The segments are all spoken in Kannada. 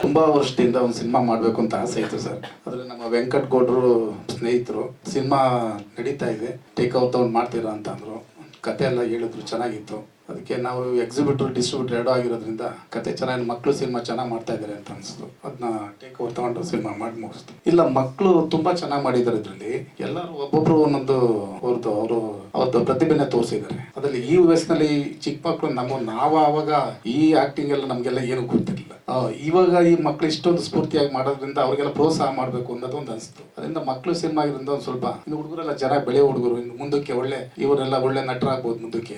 ತುಂಬಾ ವರ್ಷದಿಂದ ಒಂದು ಸಿನಿಮಾ ಮಾಡಬೇಕು ಅಂತ ಆಸೆ ಇತ್ತು ಸರ್. ಅದ್ರ ನಮ್ಮ ವೆಂಕಟ್ ಗೌಡ್ರು ಸ್ನೇಹಿತರು ಸಿನಿಮಾ ನಡೀತಾ ಇದೆ, ಟೇಕ್ ಔಟ್ ತಗೊಂಡು ಮಾಡ್ತೀರಾ ಅಂತ ಅಂದ್ರು. ಕತೆ ಎಲ್ಲ ಹೇಳಿದ್ರು, ಚೆನ್ನಾಗಿತ್ತು. ಅದಕ್ಕೆ ನಾವು ಎಕ್ಸಿಬಿಟರ್ ಡಿಸ್ಟ್ರಿಬ್ಯೂಟರ್ ಎರಡೂ ಆಗಿರೋದ್ರಿಂದ ಕತೆ ಚೆನ್ನಾಗಿ, ಮಕ್ಕಳು ಸಿನಿಮಾ ಚೆನ್ನಾಗಿ ಮಾಡ್ತಾ ಇದ್ದಾರೆ ಅಂತ ಅನಿಸ್ತು. ಅದನ್ನ ಟೇಕ್ ಓವರ್ ತಗೊಂಡು ಸಿನಿಮಾ ಮಾಡಿ ಮುಗಿಸ್ತು. ಇಲ್ಲ, ಮಕ್ಕಳು ತುಂಬಾ ಚೆನ್ನಾಗಿ ಮಾಡಿದ್ದಾರೆ. ಇದರಲ್ಲಿ ಎಲ್ಲರೂ ಒಬ್ಬೊಬ್ರು ಒಂದೊಂದು ಅವ್ರದ್ದು ಪ್ರತಿಭೆನ ತೋರಿಸಿದ್ದಾರೆ. ಅದರಲ್ಲಿ ಈ ವಯಸ್ಸಿನಲ್ಲಿ ಚಿಕ್ಕ ಮಕ್ಕಳು ನಾವು ಆವಾಗ ಈ ಆಕ್ಟಿಂಗ್ ಎಲ್ಲ ನಮಗೆಲ್ಲ ಏನು ಗೊತ್ತಿರಲಿಲ್ಲ. ಇವಾಗ ಈ ಮಕ್ಕಳು ಇಷ್ಟೊಂದು ಸ್ಫೂರ್ತಿಯಾಗಿ ಮಾಡೋದ್ರಿಂದ ಅವ್ರಿಗೆಲ್ಲ ಪ್ರೋತ್ಸಾಹ ಮಾಡಬೇಕು ಅನ್ನೋದು ಒಂದು ಅನಿಸ್ತು. ಅದರಿಂದ ಮಕ್ಕಳು ಸಿನಿಮಾ ಆಗಿರೋದ್ರಿಂದ ಒಂದು ಸ್ವಲ್ಪ ಇನ್ನು ಹುಡುಗರೆಲ್ಲ ಜನ ಬೆಳೆ ಹುಡುಗರು, ಇನ್ನು ಮುಂದಕ್ಕೆ ಇವರೆಲ್ಲ ಒಳ್ಳೆ ನಟರಾಗ್ಬೋದು, ಮುಂದಕ್ಕೆ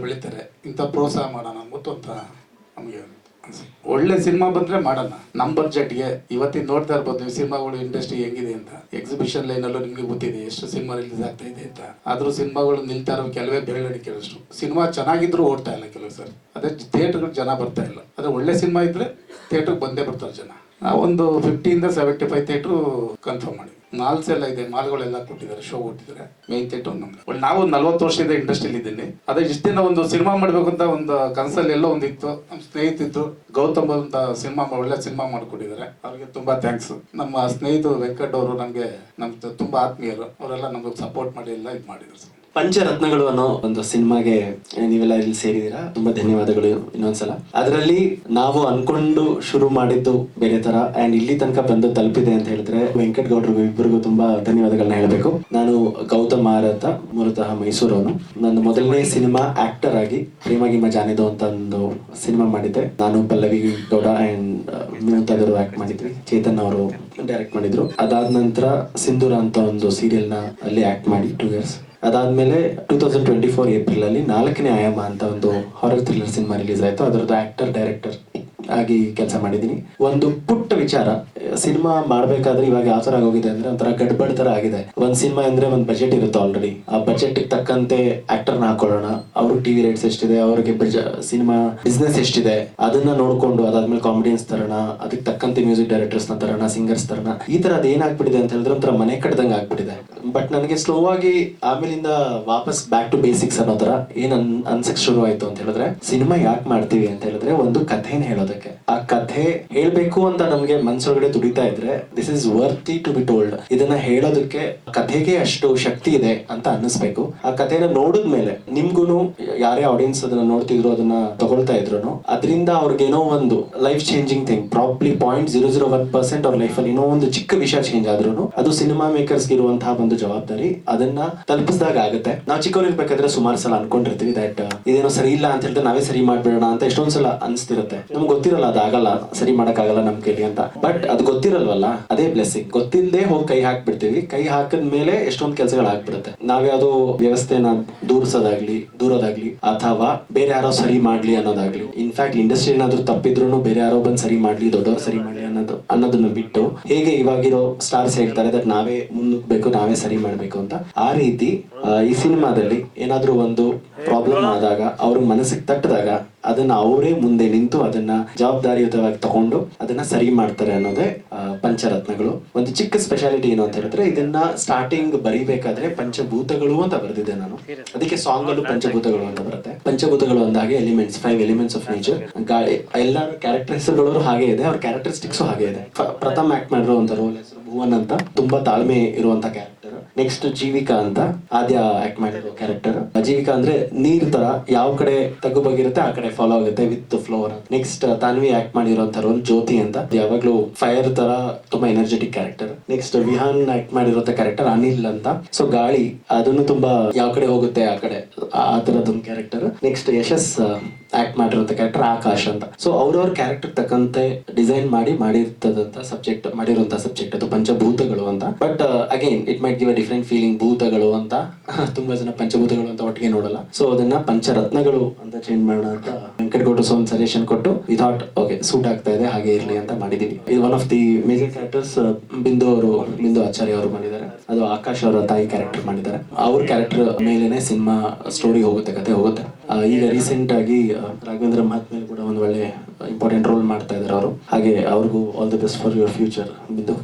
ಬೆಳೀತಾರೆ, ಇಂಥ ಪ್ರೋತ್ಸಾಹ ಮಾಡೋಣ ಅಂದ್ಬಿಟ್ಟು ಅಂತ ನಮಗೆ ಒಳ್ಳೆ ಸಿನಿಮಾ ಬಂದ್ರೆ ಮಾಡೋಣ. ನಮ್ಮ ಬಡ್ಜೆಟ್ಗೆ ಇವತ್ತಿನ ನೋಡ್ತಾ ಇರ್ಬೋದು ನೀವು ಸಿನಿಮಾಗಳು ಇಂಡಸ್ಟ್ರಿ ಹೆಂಗಿದೆ ಅಂತ. ಎಕ್ಸಿಬಿಷನ್ ಲೈನಲ್ಲೂ ನಿಮ್ಗೆ ಗೊತ್ತಿದೆ ಎಷ್ಟು ಸಿನಿಮಾ ರಿಲೀಸ್ ಆಗ್ತಾ ಇದೆ ಅಂತ. ಆದ್ರೂ ಸಿನಿಮಾಗಳು ನಿಲ್ತಾ ಇರೋ ಕೆಲವೇ ಬೆರಳಿಕೆಯಷ್ಟು. ಸಿನಿಮಾ ಚೆನ್ನಾಗಿದ್ರು ಓಡ್ತಾ ಇಲ್ಲ ಕೆಲವು ಸರ್. ಅದೇ ಥಿಯೇಟರ್ಗೆ ಜನ ಬರ್ತಾ ಇಲ್ಲ. ಅದೇ ಒಳ್ಳೆ ಸಿನಿಮಾ ಇದ್ರೆ ಥಿಯೇಟರ್ಗೆ ಬಂದೇ ಬರ್ತಾರೆ ಜನ. ನಾವೊಂದು 50-75 ಥಿಯೇಟ್ರು ಕನ್ಫರ್ಮ್ ಮಾಡಿ. ಮಾಲ್ಸ್ ಎಲ್ಲ ಇದೆ, ಮಾಲ್ಗಳೆಲ್ಲ ಕೊಟ್ಟಿದ್ದಾರೆ, ಶೋ ಕೊಟ್ಟಿದ್ದಾರೆ. ಮೇನ್ ಥಿಯೇಟರ್ ನಮ್ದು. ನಾವು 40 ವರ್ಷದಿಂದ ಇಂಡಸ್ಟ್ರಿಯಲ್ಲಿ ಇದ್ದೀನಿ. ಅದೇ ಇಷ್ಟ ದಿನ ಒಂದು ಸಿನಿಮಾ ಮಾಡ್ಬೇಕು ಅಂತ ಒಂದು ಕನಸಲ್ಲಿ ಎಲ್ಲೋ ಒಂದಿತ್ತು. ನಮ್ಮ ಸ್ನೇಹಿತಿತ್ತು ಗೌತಮ್ ಅಂತ ಒಳ್ಳೆ ಸಿನಿಮಾ ಮಾಡಿಕೊಟ್ಟಿದ್ದಾರೆ. ಅವ್ರಿಗೆ ತುಂಬಾ ಥ್ಯಾಂಕ್ಸ್. ನಮ್ಮ ಸ್ನೇಹಿತರು ವೆಂಕಟ್ ಅವರು ನಮ್ಗೆ ತುಂಬಾ ಆತ್ಮೀಯರು. ಅವರೆಲ್ಲ ನಮ್ಗೆ ಸಪೋರ್ಟ್ ಮಾಡಿ ಎಲ್ಲ ಇದು ಮಾಡಿದ್ರು ಸರ್. ಪಂಚರತ್ನಗಳು ಅನ್ನೋ ಒಂದು ಸಿನಿಮಾಗೆ ನೀವೆಲ್ಲ ಇಲ್ಲಿ ಸೇರಿದೀರಾ, ತುಂಬಾ ಧನ್ಯವಾದಗಳು ಇನ್ನೊಂದ್ಸಲ. ಅದರಲ್ಲಿ ನಾವು ಅನ್ಕೊಂಡು ಶುರು ಮಾಡಿದ್ದು ಬೇರೆ ತರ ಅಂಡ್ ಇಲ್ಲಿ ತನಕ ಬಂದು ತಲುಪಿದೆ ಅಂತ ಹೇಳಿದ್ರೆ ವೆಂಕಟ್ ಗೌಡ್ರಿಗೂ ಇಬ್ಬರಿಗೂ ತುಂಬಾ ಧನ್ಯವಾದಗಳನ್ನ ಹೇಳಬೇಕು. ನಾನು ಗೌತಮ್ ಆರತ, ಮೂಲತಃ ಮೈಸೂರವನು. ನನ್ನ ಮೊದಲನೇ ಸಿನಿಮಾ ಆಕ್ಟರ್ ಆಗಿ ಪ್ರೇಮಗಿಮ ಜಾನಿದು ಅಂತ ಒಂದು ಸಿನಿಮಾ ಮಾಡಿದ್ದೆ. ನಾನು ಪಲ್ಲವಿ ಗೌಡ ಅಂಡ್ ಮುಂತಾದವರು ಆಕ್ಟ್ ಮಾಡಿದ್ವಿ. ಚೇತನ್ ಅವರು ಡೈರೆಕ್ಟ್ ಮಾಡಿದ್ರು. ಅದಾದ ನಂತರ ಸಿಂಧೂರ ಅಂತ ಒಂದು ಸೀರಿಯಲ್ ನ ಅಲ್ಲಿ ಆಕ್ಟ್ ಮಾಡಿ 2 years. ಅದಾದ್ಮೇಲೆ 2024 ಏಪ್ರಿಲ್ ಅಲ್ಲಿ 4ನೇ ಆಯಾಮ ಅಂತ ಒಂದು ಹಾರರ್ ಥ್ರಿಲ್ಲರ್ ಸಿನಿಮಾ ರಿಲೀಸ್ ಆಯ್ತು. ಅದರದ್ದು ಆಕ್ಟರ್ ಡೈರೆಕ್ಟರ್ ಆಗಿ ಕೆಲಸ ಮಾಡಿದೀನಿ. ಒಂದು ಪುಟ್ಟ ವಿಚಾರ, ಸಿನಿಮಾ ಮಾಡ್ಬೇಕಾದ್ರೆ ಇವಾಗ ಯಾವ ತರ ಆಗೋಗಿದೆ ಅಂದ್ರೆ ಒಂಥರ ಗಡ್ಬಡ್ ತರ ಆಗಿದೆ. ಒಂದ್ ಸಿನಿಮಾ ಅಂದ್ರೆ ಒಂದ್ ಬಜೆಟ್ ಇರುತ್ತೆ ಆಲ್ರೆಡಿ. ಆ ಬಜೆಟ್ ತಕ್ಕಂತೆ ಆಕ್ಟರ್ನ ಹಾಕೊಳ್ಳೋಣ, ಅವ್ರಿಗೆ ಟಿವಿ ರೇಟ್ಸ್ ಎಷ್ಟಿದೆ, ಅವ್ರಿಗೆ ಸಿನಿಮಾ ಬಿಸ್ನೆಸ್ ಎಷ್ಟಿದೆ ಅದನ್ನ ನೋಡ್ಕೊಂಡು ಅದಾದ್ಮೇಲೆ ಕಾಮಿಡಿಯನ್ಸ್ ತರೋಣ, ಅದಕ್ಕೆ ತಕ್ಕಂತೆ ಮ್ಯೂಸಿಕ್ ಡೈರೆಕ್ಟರ್ಸ್ ನ ತರೋಣ, ಸಿಂಗರ್ಸ್ ತರೋಣ. ಈ ತರ ಅದ್ ಏನಾಗ್ಬಿಟ್ಟಿದೆ ಅಂತ ಹೇಳಿದ್ರೆ ಒಂಥರ ಮನೆ ಕಟ್ಟದಂಗ ಆಗ್ಬಿಟ್ಟಿದೆ. ಬಟ್ ನನಗೆ ಸ್ಲೋ ಆಗಿ ಆಮೇಲಿಂದ ವಾಪಸ್ ಬ್ಯಾಕ್ ಟು ಬೇಸಿಕ್ಸ್ ಅನ್ನೋ ತರ ಏನ್ ಅನ್ಸಕ್ ಶುರು ಆಯ್ತು ಅಂತ ಹೇಳಿದ್ರೆ, ಸಿನಿಮಾ ಯಾಕೆ ಮಾಡ್ತೀವಿ ಅಂತ ಹೇಳಿದ್ರೆ ಒಂದು ಕಥೆನ ಹೇಳೋದಕ್ಕೆ. ಆ ಕಥೆ ಹೇಳ್ಬೇಕು ಅಂತ ನಮ್ಗೆ ಮನ್ಸೊಳಗಡೆ ತುಡಿತಾ ಇದ್ರೆ this is worthy to be told. ಇದನ್ನ ಹೇಳೋದಕ್ಕೆ ಕಥೆಗೆ ಅಷ್ಟು ಶಕ್ತಿ ಇದೆ ಅಂತ ಅನ್ನಿಸ್ಬೇಕು. ಆ ಕಥೆನ ನೋಡಿದ್ಮೇಲೆ ನಿಮ್ಗುನು ಯಾರೇ ಆಡಿಯನ್ಸ್ ಅದನ್ನ ನೋಡ್ತಿದ್ರು, ಅದನ್ನ ತಗೊಳ್ತಾ ಇದ್ರು, ಅದರಿಂದ ಅವ್ರಿಗೇನೋ ಒಂದು ಲೈಫ್ ಚೇಂಜಿಂಗ್ ಥಿಂಗ್, ಪ್ರಾಬ್ಲಿ 0.001% ಅವ್ರ ಲೈಫ್ ಅಲ್ಲಿ ಏನೋ ಒಂದು ಚಿಕ್ಕ ವಿಷಯ ಚೇಂಜ್ ಆದ್ರೂ ಅದು ಸಿನಿಮಾ ಮೇಕರ್ಸ್ ಇರುವಂತಹ ಒಂದು ಜವಾಬ್ದಾರಿ. ಅದನ್ನ ತಲುಪಿಸಿದಾಗ ಆಗುತ್ತೆ. ನಾವು ಚಿಕ್ಕವರಿರ್ಬೇಕಾದ್ರೆ ಸುಮಾರು ಸಲ ಅನ್ಕೊಂಡಿರ್ತೀವಿ ದಟ್ ಇದೇನೋ ಸರಿ ಇಲ್ಲ ಅಂತ ಹೇಳಿದ್ರೆ ನಾವೇ ಸರಿ ಮಾಡ್ಬಿಡೋಣ ಅಂತ ಎಷ್ಟೊಂದ್ಸಲ ಅನ್ಸ್ತಿರುತ್ತೆ. ನಮ್ಗೆ ಗೊತ್ತಿರಲ್ಲ ಅದಾಗಲ್ಲ, ಸರಿ ಮಾಡಕ್ಕಾಗಲ್ಲ ನಮ್ ಕೈಲಿ ಅಂತ. ಬಟ್ ಅದು ಗೊತ್ತಿರಲ್ವಲ್ಲ, ಅದೇ ಬ್ಲೆಸ್ಸಿಂಗ್. ಗೊತ್ತಿಲ್ಲದೆ ಹೋಗಿ ಕೈ ಹಾಕ್ಬಿಡ್ತೀವಿ. ಕೈ ಹಾಕಿದ್ಮೇಲೆ ಎಷ್ಟೊಂದು ಕೆಲಸಗಳು ಆಗ್ಬಿಡುತ್ತೆ. ನಾವ್ಯಾವ್ದೋ ವ್ಯವಸ್ಥೆನ ದೂರೋದಾಗ್ಲಿ ಅಥವಾ ಬೇರೆ ಯಾರೋ ಸರಿ ಮಾಡ್ಲಿ ಅನ್ನೋದಾಗ್ಲಿ. ಇನ್ಫ್ಯಾಕ್ಟ್ ಇಂಡಸ್ಟ್ರಿ ಏನಾದ್ರು ತಪ್ಪಿದ್ರು ಬೇರೆ ಯಾರೋ ಬಂದ್ ಸರಿ ಮಾಡ್ಲಿ, ದೊಡ್ಡವ್ರು ಸರಿ ಮಾಡ್ಲಿ ಅನ್ನೋದನ್ನ ಬಿಟ್ಟು ಹೇಗೆ ಇವಾಗಿರೋ ಸ್ಟಾರ್ಸ್ ಹೇಳ್ತಾರೆ ದಟ್ ನಾವೇ ಮುನ್ನುಗ್ಬೇಕು, ನಾವೇ ಸರಿ ಮಾಡ್ಬೇಕು ಅಂತ, ಆ ರೀತಿ ಈ ಸಿನಿಮಾದಲ್ಲಿ ಏನಾದ್ರೂ ಒಂದು ಪ್ರಾಬ್ಲಮ್ ಆದಾಗ ಅವ್ರ ಮನಸ್ಸಿಗೆ ತಟ್ಟಿದಾಗ ಅದನ್ನ ಅವರೇ ಮುಂದೆ ನಿಂತು ಅದನ್ನ ಜವಾಬ್ದಾರಿಯುತವಾಗಿ ತಗೊಂಡು ಅದನ್ನ ಸರಿ ಮಾಡ್ತಾರೆ ಅನ್ನೋದೇ ಪಂಚರತ್ನಗಳು. ಒಂದು ಚಿಕ್ಕ ಸ್ಪೆಷಾಲಿಟಿ ಏನು ಅಂತ ಹೇಳಿದ್ರೆ, ಇದನ್ನ ಸ್ಟಾರ್ಟಿಂಗ್ ಬರಿಬೇಕಾದ್ರೆ ಪಂಚಭೂತಗಳು ಅಂತ ಬರೆದಿದ್ದೆ ನಾನು. ಅದಕ್ಕೆ ಸಾಂಗ್ ಅಲ್ಲೂ ಪಂಚಭೂತಗಳು ಅಂತ ಬರುತ್ತೆ. ಪಂಚಭೂತಗಳು ಅಂದಾಗೆ 5 ಎಲಿಮೆಂಟ್ಸ್ ಆಫ್ ನೇಚರ್. ಗಾಳಿ, ಎಲ್ಲರ ಕ್ಯಾರೆಕ್ಟರ್ ಹೆಸರುಗಳು ಹಾಗೆ ಇದೆ, ಅವ್ರ ಕ್ಯಾರೆಕ್ಟರಿಸ್ಟಿಕ್ಸ್ ಹಾಗೆ ಇದೆ. ಪ್ರಥಮ್ ಆಕ್ಟ್ ಮಾಡಿರೋ ಅಂತ ರೋಲ್ ಹೆಸರು ಭುವನ್ ಅಂತ, ತುಂಬಾ ತಾಳ್ಮೆ ಇರುವಂತ ಕ್ಯಾರೆಕ್ಟರ್. ನೆಕ್ಸ್ಟ್ ಜೀವಿಕಾ ಅಂತ ಆದ್ಯ ಆಕ್ಟ್ ಮಾಡಿರೋ ಕ್ಯಾರೆಕ್ಟರ್. ಜೀವಿಕಾ ಅಂದ್ರೆ ನೀರ್ ತರ ಯಾವ ಕಡೆ ತಗ್ಗು ಬಗ್ಗಿರುತ್ತೆ ಆ ಕಡೆ ಫಾಲೋ ಆಗುತ್ತೆ with floor. Next Tanvi act ಮಾಡಿರೋಂತ ರೋಲ್ ಜ್ಯೋತಿ ಅಂತ, ಯಾವಾಗ್ಲೂ ಫೈರ್ ತರ ತುಂಬಾ energetic character. Next Vihaan act ಮಾಡಿರೋ ಕ್ಯಾರೆಕ್ಟರ್ ಅನಿಲ್ ಅಂತ, ಸೊ ಗಾಳಿ, ಅದನ್ನು ತುಂಬಾ ಯಾವ ಕಡೆ ಹೋಗುತ್ತೆ ಆ ಕಡೆ ಆ ತರದೊಂದು ಕ್ಯಾರೆಕ್ಟರ್. ನೆಕ್ಸ್ಟ್ ಯಶಸ್ ಆಕ್ಟ್ ಮಾಡಿರೋ ಕ್ಯಾರೆಕ್ಟರ್ ಆಕಾಶ್ ಅಂತ. ಸೊ ಅವ್ರವ್ರ ಕ್ಯಾರೆಕ್ಟರ್ ತಕ್ಕಂತೆ ಡಿಸೈನ್ ಮಾಡಿರುವಂತ ಸಬ್ಜೆಕ್ಟ್ ಅದು ಪಂಚಭೂತಗಳು ಅಂತ. But again it might give a different feeling. ಭೂತಗಳು ಅಂತ ತುಂಬಾ ಜನ ಪಂಚಭೂತಗಳು ಅಂತ ಒಟ್ಟಿಗೆ ನೋಡಲ್ಲ. ಸೊ ಅದನ್ನ ಪಂಚರತ್ನಗಳು ಅಂತ ಚೇಂಜ್ ಮಾಡೋಣ ಅಂತ ವೆಂಕಟ್ ಗೌಡ್ರು ಒಂದು ಸಜೆಷನ್ ಕೊಟ್ಟು ವಿ ಥಾಟ್ ಓಕೆ ಸೂಟ್ ಆಗ್ತಾ ಇದೆ, ಹಾಗೆ ಇರ್ಲಿ ಅಂತ ಮಾಡಿದೀವಿ. ಇದು one of the major characters ಬಿಂದು ಆಚಾರ್ಯ ಅವರು ಮಾಡಿದ್ದಾರೆ. ಅದು ಆಕಾಶ್ ಅವರ ತಾಯಿ ಕ್ಯಾರೆಕ್ಟರ್ ಮಾಡಿದ್ದಾರೆ. ಅವ್ರ ಕ್ಯಾರೆಕ್ಟರ್ ಮೇಲೆನೆ ಸಿನಿಮಾ ಸ್ಟೋರಿ ಹೋಗುತ್ತೆ, ಕತೆ ಹೋಗುತ್ತೆ. ಈಗ ರೀಸೆಂಟ್ ಆಗಿ ರಾಘವೇಂದ್ರ ಮಹಾತ್ಮೇಲ್ ಕೂಡ ಒಂದು ಒಳ್ಳೆ ಇಂಪಾರ್ಟೆಂಟ್ ರೋಲ್ ಮಾಡ್ತಾ ಇದ್ದಾರೆ ಅವರು. ಹಾಗೆ ಅವ್ರಿಗೂ all the best for your future. ಬಿಂದು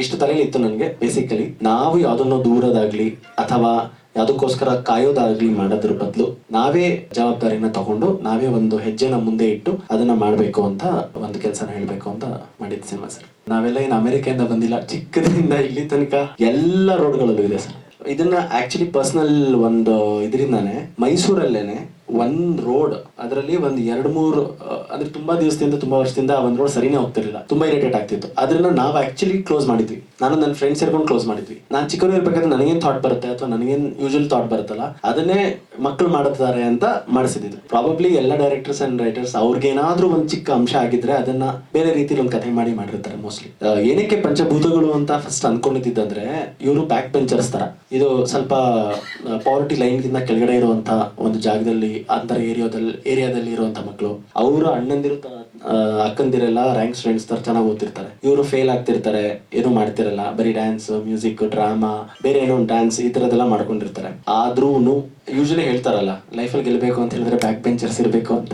ಇಷ್ಟು ತಲೆಯಲ್ಲಿ ಇತ್ತು ನನಗೆ. ಬೇಸಿಕಲಿ ನಾವು ಯಾವ್ದನ್ನೋ ದೂರದಾಗ್ಲಿ ಅಥವಾ ಯಾವುದಕ್ಕೋಸ್ಕರ ಕಾಯೋದಾಗ್ಲಿ ಮಾಡೋದ್ರ ಬದಲು ನಾವೇ ಜವಾಬ್ದಾರಿನ ತಗೊಂಡು ನಾವೇ ಒಂದು ಹೆಜ್ಜೆನ ಮುಂದೆ ಇಟ್ಟು ಅದನ್ನ ಮಾಡಬೇಕು ಅಂತ ಒಂದು ಕೆಲಸನ ಹೇಳ್ಬೇಕು ಅಂತ ಮಾಡಿದ ಸಿನಿಮಾ ಸರ್. ನಾವೆಲ್ಲ ಏನು ಅಮೆರಿಕೆಯಿಂದ ಬಂದಿಲ್ಲ, ಚಿಕ್ಕದ್ರಿಂದ ಇಲ್ಲಿ ತನಕ ಎಲ್ಲ ರೋಡ್ಗಳಲ್ಲೂ ಇದೆ ಸರ್. ಇದನ್ನ ಆಕ್ಚುಲಿ ಪರ್ಸನಲ್ ಒಂದು ಇದರಿಂದಾನೆ ಮೈಸೂರಲ್ಲೇನೆ ಒಂದ್ ರೋಡ್, ಅದರಲ್ಲಿ ಒಂದ್ 2-3 ಅಂದ್ರೆ ತುಂಬಾ ದಿವಸದಿಂದ ತುಂಬಾ ವರ್ಷದಿಂದ ಒಂದ್ ರೋಡ್ ಸರಿನೇ ಹೋಗ್ತಿರ್ಲಿಲ್ಲ, ತುಂಬಾ ಇರಿಟೇಟ್ ಆಗ್ತಿತ್ತು. ಅದನ್ನ ನಾವು ಆಕ್ಚುಲಿ ಕ್ಲೋಸ್ ಮಾಡಿದ್ವಿ, ನಾನು ನನ್ನ ಫ್ರೆಂಡ್ಸ್ ಸೇರ್ಕೊಂಡು ಕ್ಲೋಸ್ ಮಾಡಿದ್ವಿ. ನಾನು ಚಿಕ್ಕವರು ಇರ್ಬೇಕಾದ್ರೆ ನನಗೇನ್ ಥಾಟ್ ಬರುತ್ತೆ ಅಥವಾ ನನಗೇನ್ ಯೂಶುವಲ್ ಥಾಟ್ ಬರುತ್ತಲ್ಲ ಅದನ್ನೇ ಮಕ್ಕಳು ಮಾಡುತ್ತಾರೆ ಅಂತ ಮಾಡಿಸಿದ್ದು. ಪ್ರಾಬಬ್ಲಿ ಎಲ್ಲ ಡೈರೆಕ್ಟರ್ಸ್ ಅಂಡ್ ರೈಟರ್ಸ್ ಅವ್ರಿಗೇನಾದ್ರೂ ಒಂದ್ ಚಿಕ್ಕ ಅಂಶ ಆಗಿದ್ರೆ ಅದನ್ನ ಬೇರೆ ರೀತಿಲಿ ಒಂದು ಕಥೆ ಮಾಡಿರ್ತಾರೆ ಮೋಸ್ಟ್ಲಿ. ಏನಕ್ಕೆ ಪಂಚಭೂತಗಳು ಅಂತ ಫಸ್ಟ್ ಅನ್ಕೊಂಡಿದ್ದಂದ್ರೆ ಇವರು ಬ್ಯಾಕ್ ಬೆಂಚರ್ಸ್ ತರ, ಇದು ಸ್ವಲ್ಪ ಪಾವರ್ಟಿ ಲೈನ್ ಗಿಂತ ಕೆಳಗಡೆ ಇರುವಂತ ಒಂದು ಜಾಗದಲ್ಲಿ ಅಂತರ ಏರಿಯಾದಲ್ಲಿ ಇರುವಂತ ಮಕ್ಕಳು, ಅವರ ಅಣ್ಣಂದಿರು ಅಕ್ಕಂದಿರೆಲ್ಲ ರ್ಯಾಂಕ್ ಸ್ಟೂಡೆಂಟ್ಸ್ ತರ ಚೆನ್ನಾಗಿ ಓದ್ತಿರ್ತಾರೆ, ಇವರು ಫೇಲ್ ಆಗ್ತಿರ್ತಾರೆ, ಏನೂ ಮಾಡ್ತಿರಲ್ಲ, ಬರೀ ಡ್ಯಾನ್ಸ್, ಮ್ಯೂಸಿಕ್, ಡ್ರಾಮಾ, ಬೇರೆ ಏನೋ ಡ್ಯಾನ್ಸ್ ಈ ತರದೆಲ್ಲ ಮಾಡ್ಕೊಂಡಿರ್ತಾರೆ. ಆದ್ರೂ ಯೂಶಲಿ ಹೇಳ್ತಾರಲ್ಲ ಲೈಫಲ್ಲಿ ಗೆಲ್ಲಬೇಕು ಅಂತ ಹೇಳಿದ್ರೆ ಬ್ಯಾಕ್ ಬೆಂಚರ್ಸ್ ಇರಬೇಕು ಅಂತ.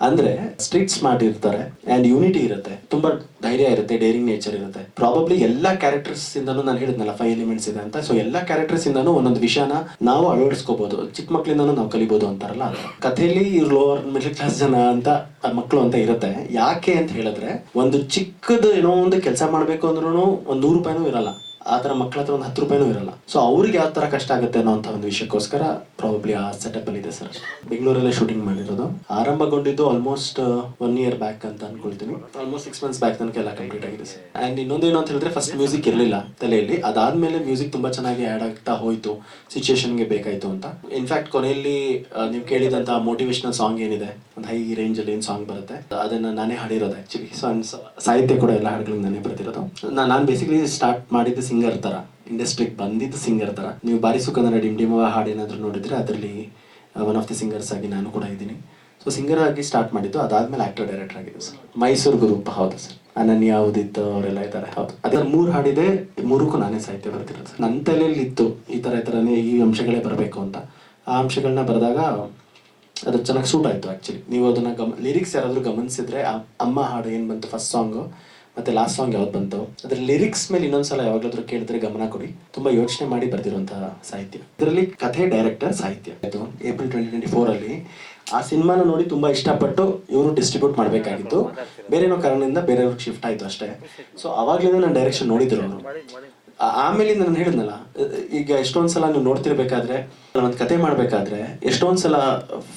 ಅಂದ್ರೆ ಸ್ಟ್ರೀಟ್ ಸ್ಮಾರ್ಟ್ ಇರ್ತಾರೆ ಅಂಡ್ ಯೂನಿಟಿ ಇರುತ್ತೆ, ತುಂಬಾ ಧೈರ್ಯ ಇರುತ್ತೆ, ಡೇರಿಂಗ್ ನೇಚರ್ ಇರುತ್ತೆ. ಪ್ರಾಬಬ್ಲಿ ಎಲ್ಲಾ ಕ್ಯಾರೆಕ್ಟರ್ಸ್ ಇಂದಾನು ನಾನು ಹೇಳಿದ್ನಲ್ಲ 5 ಎಲಿಮೆಂಟ್ಸ್ ಇದೆ ಅಂತ, ಸೊ ಎಲ್ಲಾ ಕ್ಯಾರೆಕ್ಟರ್ಸ್ ಇಂದಾನು ಒಂದೊಂದು ವಿಷಯನ ನಾವು ಅಳವಡಿಸ್ಕೋಬಹುದು, ಚಿಕ್ಕ ಮಕ್ಳಿಂದಾನು ನಾವು ಕಲಿಬಹುದು ಅಂತಾರಲ್ಲ. ಕಥೆಯಲ್ಲಿ ಇವ್ರು ಲೋವರ್ ಮಿಡಲ್ ಕ್ಲಾಸ್ ಜನ ಅಂತ ಮಕ್ಕಳು ಅಂತ ಇರುತ್ತೆ. ಯಾಕೆ ಅಂತ ಹೇಳಿದ್ರೆ ಒಂದು ಚಿಕ್ಕದು ಏನೋ ಒಂದು ಕೆಲಸ ಮಾಡ್ಬೇಕು ಅಂದ್ರೂ ಒಂದ್ 100 ರೂಪಾಯಿನೂ ಇರಲ್ಲ, ಆ ತರ ಮಕ್ಕಳ ಹತ್ರ ಒಂದು 10 ರೂಪಾಯಿನೂ ಇರಲ್ಲ. ಸೊ ಅವ್ರಿಗೆ ಯಾವ ತರ ಕಷ್ಟ ಆಗುತ್ತೆ ಅನ್ನೋ ಅಂತ ಒಂದು ವಿಷಯಕ್ಕೋಸ್ಕರ ಪ್ರಾಬಬ್ಲಿ ಆ ಸೆಟಪ್ ಅಲ್ಲಿ ಇದೆ ಸರ್. ಬೆಂಗಳೂರಲ್ಲೇ ಶೂಟಿಂಗ್ ಮಾಡಿರೋದು, ಆರಂಭಗೊಂಡಿದ್ದು ಆಲ್ಮೋಸ್ಟ್ 1 year ಬ್ಯಾಕ್ ಅಂತ ಅನ್ಕೊಳ್ತೀನಿ. ಆಲ್ಮೋಸ್ಟ್ 6 months ಬ್ಯಾಕ್ ತನಕ ಎಲ್ಲ ಕಂಪ್ಲೀಟ್ ಆಗಿದೆ ಸರ್. ಅಂಡ್ ಇನ್ನೊಂದೇನು ಅಂತ ಹೇಳಿದ್ರೆ ಫಸ್ಟ್ ಮ್ಯೂಸಿಕ್ ಇರಲಿಲ್ಲ ತಲೆಯಲ್ಲಿ, ಅದಾದ್ಮೇಲೆ ಮ್ಯೂಸಿಕ್ ತುಂಬಾ ಚೆನ್ನಾಗಿ ಆಡ್ ಆಗ್ತಾ ಹೋಯ್ತು, ಸಿಚುಯೇಷನ್ಗೆ ಬೇಕಾಯ್ತು ಅಂತ. ಇನ್ಫ್ಯಾಕ್ಟ್ ಕೊನೆಯಲ್ಲಿ ನೀವು ಕೇಳಿದಂತ ಮೋಟಿವೇಶನಲ್ ಸಾಂಗ್ ಏನಿದೆ, ಒಂದು ಹೈ ರೇಂಜ್ ಅಲ್ಲಿ ಏನ್ ಸಾಂಗ್ ಬರುತ್ತೆ ಅದನ್ನ ನಾನೇ ಹಾಡಿರೋದು ಆಕ್ಚುಲಿ. ಸಾಹಿತ್ಯ ಕೂಡ ಎಲ್ಲ ಹಾಡುಗಳನ್ನ ನಾನೇ ಬರ್ತಿರೋದು. ನಾನು ಬೇಸಿಕಲಿ ಸ್ಟಾರ್ಟ್ ಮಾಡಿದ್ದು ಸಿಂಗರ್ ತರ, ಇಂಡಸ್ಟ್ರಿಗೆ ಬಂದಿದ್ದು ಸಿಂಗರ್ ತರ. ನೀವು ಬಾರಿಸು ಕನ್ನಡ ಡಿಂಡಿಮವ ಹಾಡು ಏನಾದ್ರು ನೋಡಿದ್ರೆ ಅದರಲ್ಲಿ ಒನ್ ಆಫ್ ದಿ ಸಿಂಗರ್ಸ್ ಆಗಿ ನಾನು ಕೂಡ ಇದ್ದೀನಿ. ಸೊ ಸಿಂಗರ್ ಆಗಿ ಸ್ಟಾರ್ಟ್ ಮಾಡಿದ್ದು, ಅದಾದ್ಮೇಲೆ ಆಕ್ಟರ್ ಡೈರೆಕ್ಟರ್ ಆಗಿದೆ ಸರ್. ಮೈಸೂರು ಗ್ರೂಪ್, ಹೌದು ಸರ್. ಅನನ್ಯ, ಉದಿತ್ ಅವರೆಲ್ಲ ಇದ್ದಾರೆ, ಹೌದು. ಅದ್ರ 3 ಹಾಡಿದೆ, 3ಕ್ಕೂ ನಾನೇ ಸಾಹಿತ್ಯ ಬರ್ತಿರೋದು ಸರ್. ನನ್ನ ತಲೆಯಲ್ಲಿ ಇತ್ತು ಈ ಥರನೇ ಈ ಅಂಶಗಳೇ ಬರಬೇಕು ಅಂತ. ಆ ಅಂಶಗಳನ್ನ ಬರೆದಾಗ ಅದು ಚೆನ್ನಾಗಿ ಸೂಟ್ ಆಯ್ತು ಆಕ್ಚುಲಿ. ನೀವು ಅದನ್ನ ಲಿರಿಕ್ಸ್ ಯಾರಾದ್ರೂ ಗಮನಿಸಿದ್ರೆ ಅಮ್ಮ ಹಾಡು ಏನ್ ಬಂತು ಫಸ್ಟ್ ಸಾಂಗು ಮತ್ತೆ ಲಾಸ್ಟ್ ಸಾಂಗ್ ಯಾವ್ದು ಬಂತು, ಅದ್ರ ಲಿರಿಕ್ಸ್ ಮೇಲೆ ಇನ್ನೊಂದ್ಸಲ ಯಾವಾಗ್ಲಾದ್ರೂ ಕೇಳಿದ್ರೆ ಗಮನ ಕೊಡಿ. ತುಂಬಾ ಯೋಚನೆ ಮಾಡಿ ಬರ್ದಿರುವಂತಹ ಸಾಹಿತ್ಯ. ಇದರಲ್ಲಿ ಕಥೆ, ಡೈರೆಕ್ಟರ್, ಸಾಹಿತ್ಯ. ಆಯ್ತು ಏಪ್ರಿಲ್ 2024 ಅಲ್ಲಿ ಆ ಸಿನಿಮಾನ ನೋಡಿ ತುಂಬಾ ಇಷ್ಟಪಟ್ಟು ಇವರು ಡಿಸ್ಟ್ರಿಬ್ಯೂಟ್ ಮಾಡಬೇಕಾಗಿತ್ತು, ಬೇರೆ ಏನೋ ಕಾರಣದಿಂದ ಬೇರೆಯವ್ರಿಗೆ ಶಿಫ್ಟ್ ಆಯ್ತು ಅಷ್ಟೇ. ಸೊ ಅವಾಗ್ಲಿಂದ ನಾನು ಡೈರೆಕ್ಷನ್ ನೋಡಿದ್ರು ಅವರು. ಆಮೇಲಿಂದ ನಾನು ಹೇಳಿದ್ನಲ್ಲ, ಈಗ ಎಷ್ಟೊಂದ್ಸಲ ನೀವು ನೋಡ್ತಿರ್ಬೇಕಾದ್ರೆ, ಒಂದು ಕತೆ ಮಾಡ್ಬೇಕಾದ್ರೆ ಎಷ್ಟೊಂದ್ಸಲ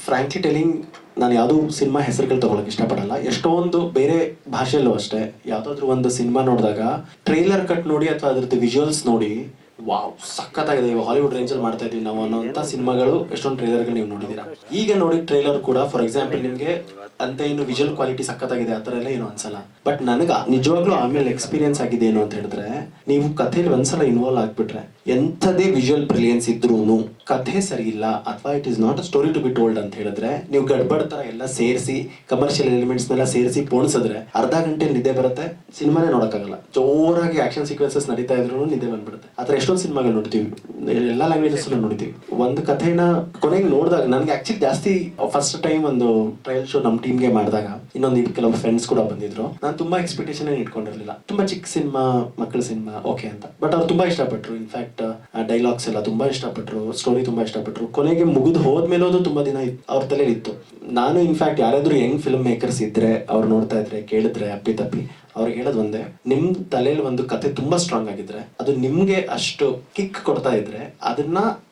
ಫ್ರಾಂಕ್ಲಿ ಟೆಲಿಂಗ್ ನಾನು ಯಾವುದೋ ಸಿನಿಮಾ ಹೆಸರುಗಳು ತಗೊಳಕ್ ಇಷ್ಟಪಡಲ್ಲ. ಎಷ್ಟೊಂದು ಬೇರೆ ಭಾಷೆಯಲ್ಲೂ ಅಷ್ಟೇ ಯಾವ್ದಾದ್ರು ಒಂದು ಸಿನಿಮಾ ನೋಡಿದಾಗ ಟ್ರೈಲರ್ ಕಟ್ ನೋಡಿ ಅಥವಾ ಅದ್ರದ್ದು ವಿಜುವಲ್ಸ್ ನೋಡಿ ವಾವ್ ಸಖತ್ತಾಗಿದೆ, ಹಾಲಿವುಡ್ ರೇಂಜ್ ಅಲ್ಲಿ ಮಾಡ್ತಾ ಇದೀವಿ ನಾವು ಅನ್ನೋಂಥ ಸಿನಿಮಾಗಳು ಎಷ್ಟೊಂದು ಟ್ರೈಲರ್ಗಳು ನೀವು ನೋಡಿದೀರಾ. ಈಗ ನೋಡಿ ಟ್ರೈಲರ್ ಕೂಡ ಫಾರ್ ಎಕ್ಸಾಂಪಲ್ ನಿಮ್ಗೆ ಅಂತ ಏನು ವಿಜುವಲ್ ಕ್ವಾಲಿಟಿ ಸಖತ್ತಾಗಿದೆ ಆ ಥರ ಎಲ್ಲ ಏನು ಅನ್ಸಲ್ಲ. ಬಟ್ ನನಗೆ ನಿಜವಾಗ್ಲೂ ಆಮೇಲೆ ಎಕ್ಸ್ಪೀರಿಯನ್ಸ್ ಆಗಿದೆ ಏನು ಅಂತ ಹೇಳಿದ್ರೆ, ನೀವು ಕಥೆಯಲ್ಲಿ ಒಂದ್ಸಲ ಇನ್ವಾಲ್ವ್ ಆಗ್ಬಿಟ್ರೆ ಎಂಥದೇ ವಿಜುವಲ್ ಬ್ರಿಲಿಯನ್ಸ್ ಇದ್ರೂ ಕಥೆ ಸರಿ ಇಲ್ಲ ಅಥವಾ it is not a story to be told ಅಂತ ಹೇಳಿದ್ರೆ, ನೀವು ಗಡ್ಬಡ್ ತರ ಎಲ್ಲ ಸೇರಿಸಿ ಕಮರ್ಷಿಯಲ್ ಎಲಿಮೆಂಟ್ಸ್ನೆಲ್ಲ ಸೇರಿಸಿ ಪೋಣಿಸಿದ್ರೆ ಅರ್ಧ ಗಂಟೆ ನಿದ್ದೆ ಬರುತ್ತೆ, ಸಿನಿಮಾನೇ ನೋಡೋಕ್ಕಾಗಲ್ಲ. ಜೋರಾಗಿ ಆಕ್ಷನ್ ಸೀಕ್ವೆನ್ಸಸ್ ನಡೀತಾ ಇದ್ರು ನಿದ್ದೆ ಬಂದ್ಬಿಡುತ್ತೆ. ಆ ಥರ ಎಷ್ಟೊಂದು ಸಿನಿಮಾಗಳು ನೋಡ್ತೀವಿ, ಎಲ್ಲ ಲ್ಯಾಂಗ್ವೇಜಸ್ ನೋಡ್ತೀವಿ. ಒಂದು ಕಥೆನ ಕೊನೆಗೆ ನೋಡಿದಾಗ ನನಗೆ ಆಕ್ಚುಲಿ ಜಾಸ್ತಿ ಫಸ್ಟ್ ಟೈಮ್ ಒಂದು ಟ್ರಯಲ್ ಶೋ ನಮ್ಮ ಟೀಮ್ಗೆ ಮಾಡಿದಾಗ ಇನ್ನೊಂದು ಕೆಲವು ಫ್ರೆಂಡ್ಸ್ ಕೂಡ ಬಂದಿದ್ರು. ನಾನು ತುಂಬಾ ಎಕ್ಸ್ಪೆಕ್ಟೇಷನ್ ಇಟ್ಕೊಂಡಿರ್ಲಿಲ್ಲ, ತುಂಬಾ ಚಿಕ್ಕ ಸಿನಿಮಾ, ಮಕ್ಕಳ ಸಿನಿಮಾ ಓಕೆ ಅಂತ. ಬಟ್ ಅವ್ರು ತುಂಬಾ ಇಷ್ಟಪಟ್ರು. ಇನ್ಫ್ಯಾಕ್ಟ್ ಡೈಲಾಗ್ಸ್ ಎಲ್ಲ ತುಂಬಾ ಇಷ್ಟಪಟ್ರು, ಸ್ಟೋರಿ ತುಂಬಾ ಇಷ್ಟಪಟ್ರು. ಕೊನೆಗೆ ಮುಗಿದು ಹೋದ್ಮೇಲೆ ತುಂಬಾ ದಿನ ಅವ್ರ ತಲೆಯಲ್ಲಿ ಇತ್ತು. ನಾನು ಇನ್ಫ್ಯಾಕ್ಟ್ ಯಾರಾದ್ರೂ ಯಂಗ್ ಫಿಲ್ಮ್ ಮೇಕರ್ಸ್ ಇದ್ರೆ, ಅವ್ರು ನೋಡ್ತಾ ಇದ್ರೆ, ಕೇಳಿದ್ರೆ ಅಪ್ಪಿ ಅವ್ರಿಗೆ ಹೇಳೋದು ಒಂದೇ, ನಿಮ್ ತಲೆಯಲ್ಲಿ ಒಂದು ಕತೆ ತುಂಬಾ ಸ್ಟ್ರಾಂಗ್ ಆಗಿದ್ರೆ, ಅದು ನಿಮ್ಗೆ ಅಷ್ಟು ಕಿಕ್ ಕೊಡ್ತಾ ಇದ್ರೆ,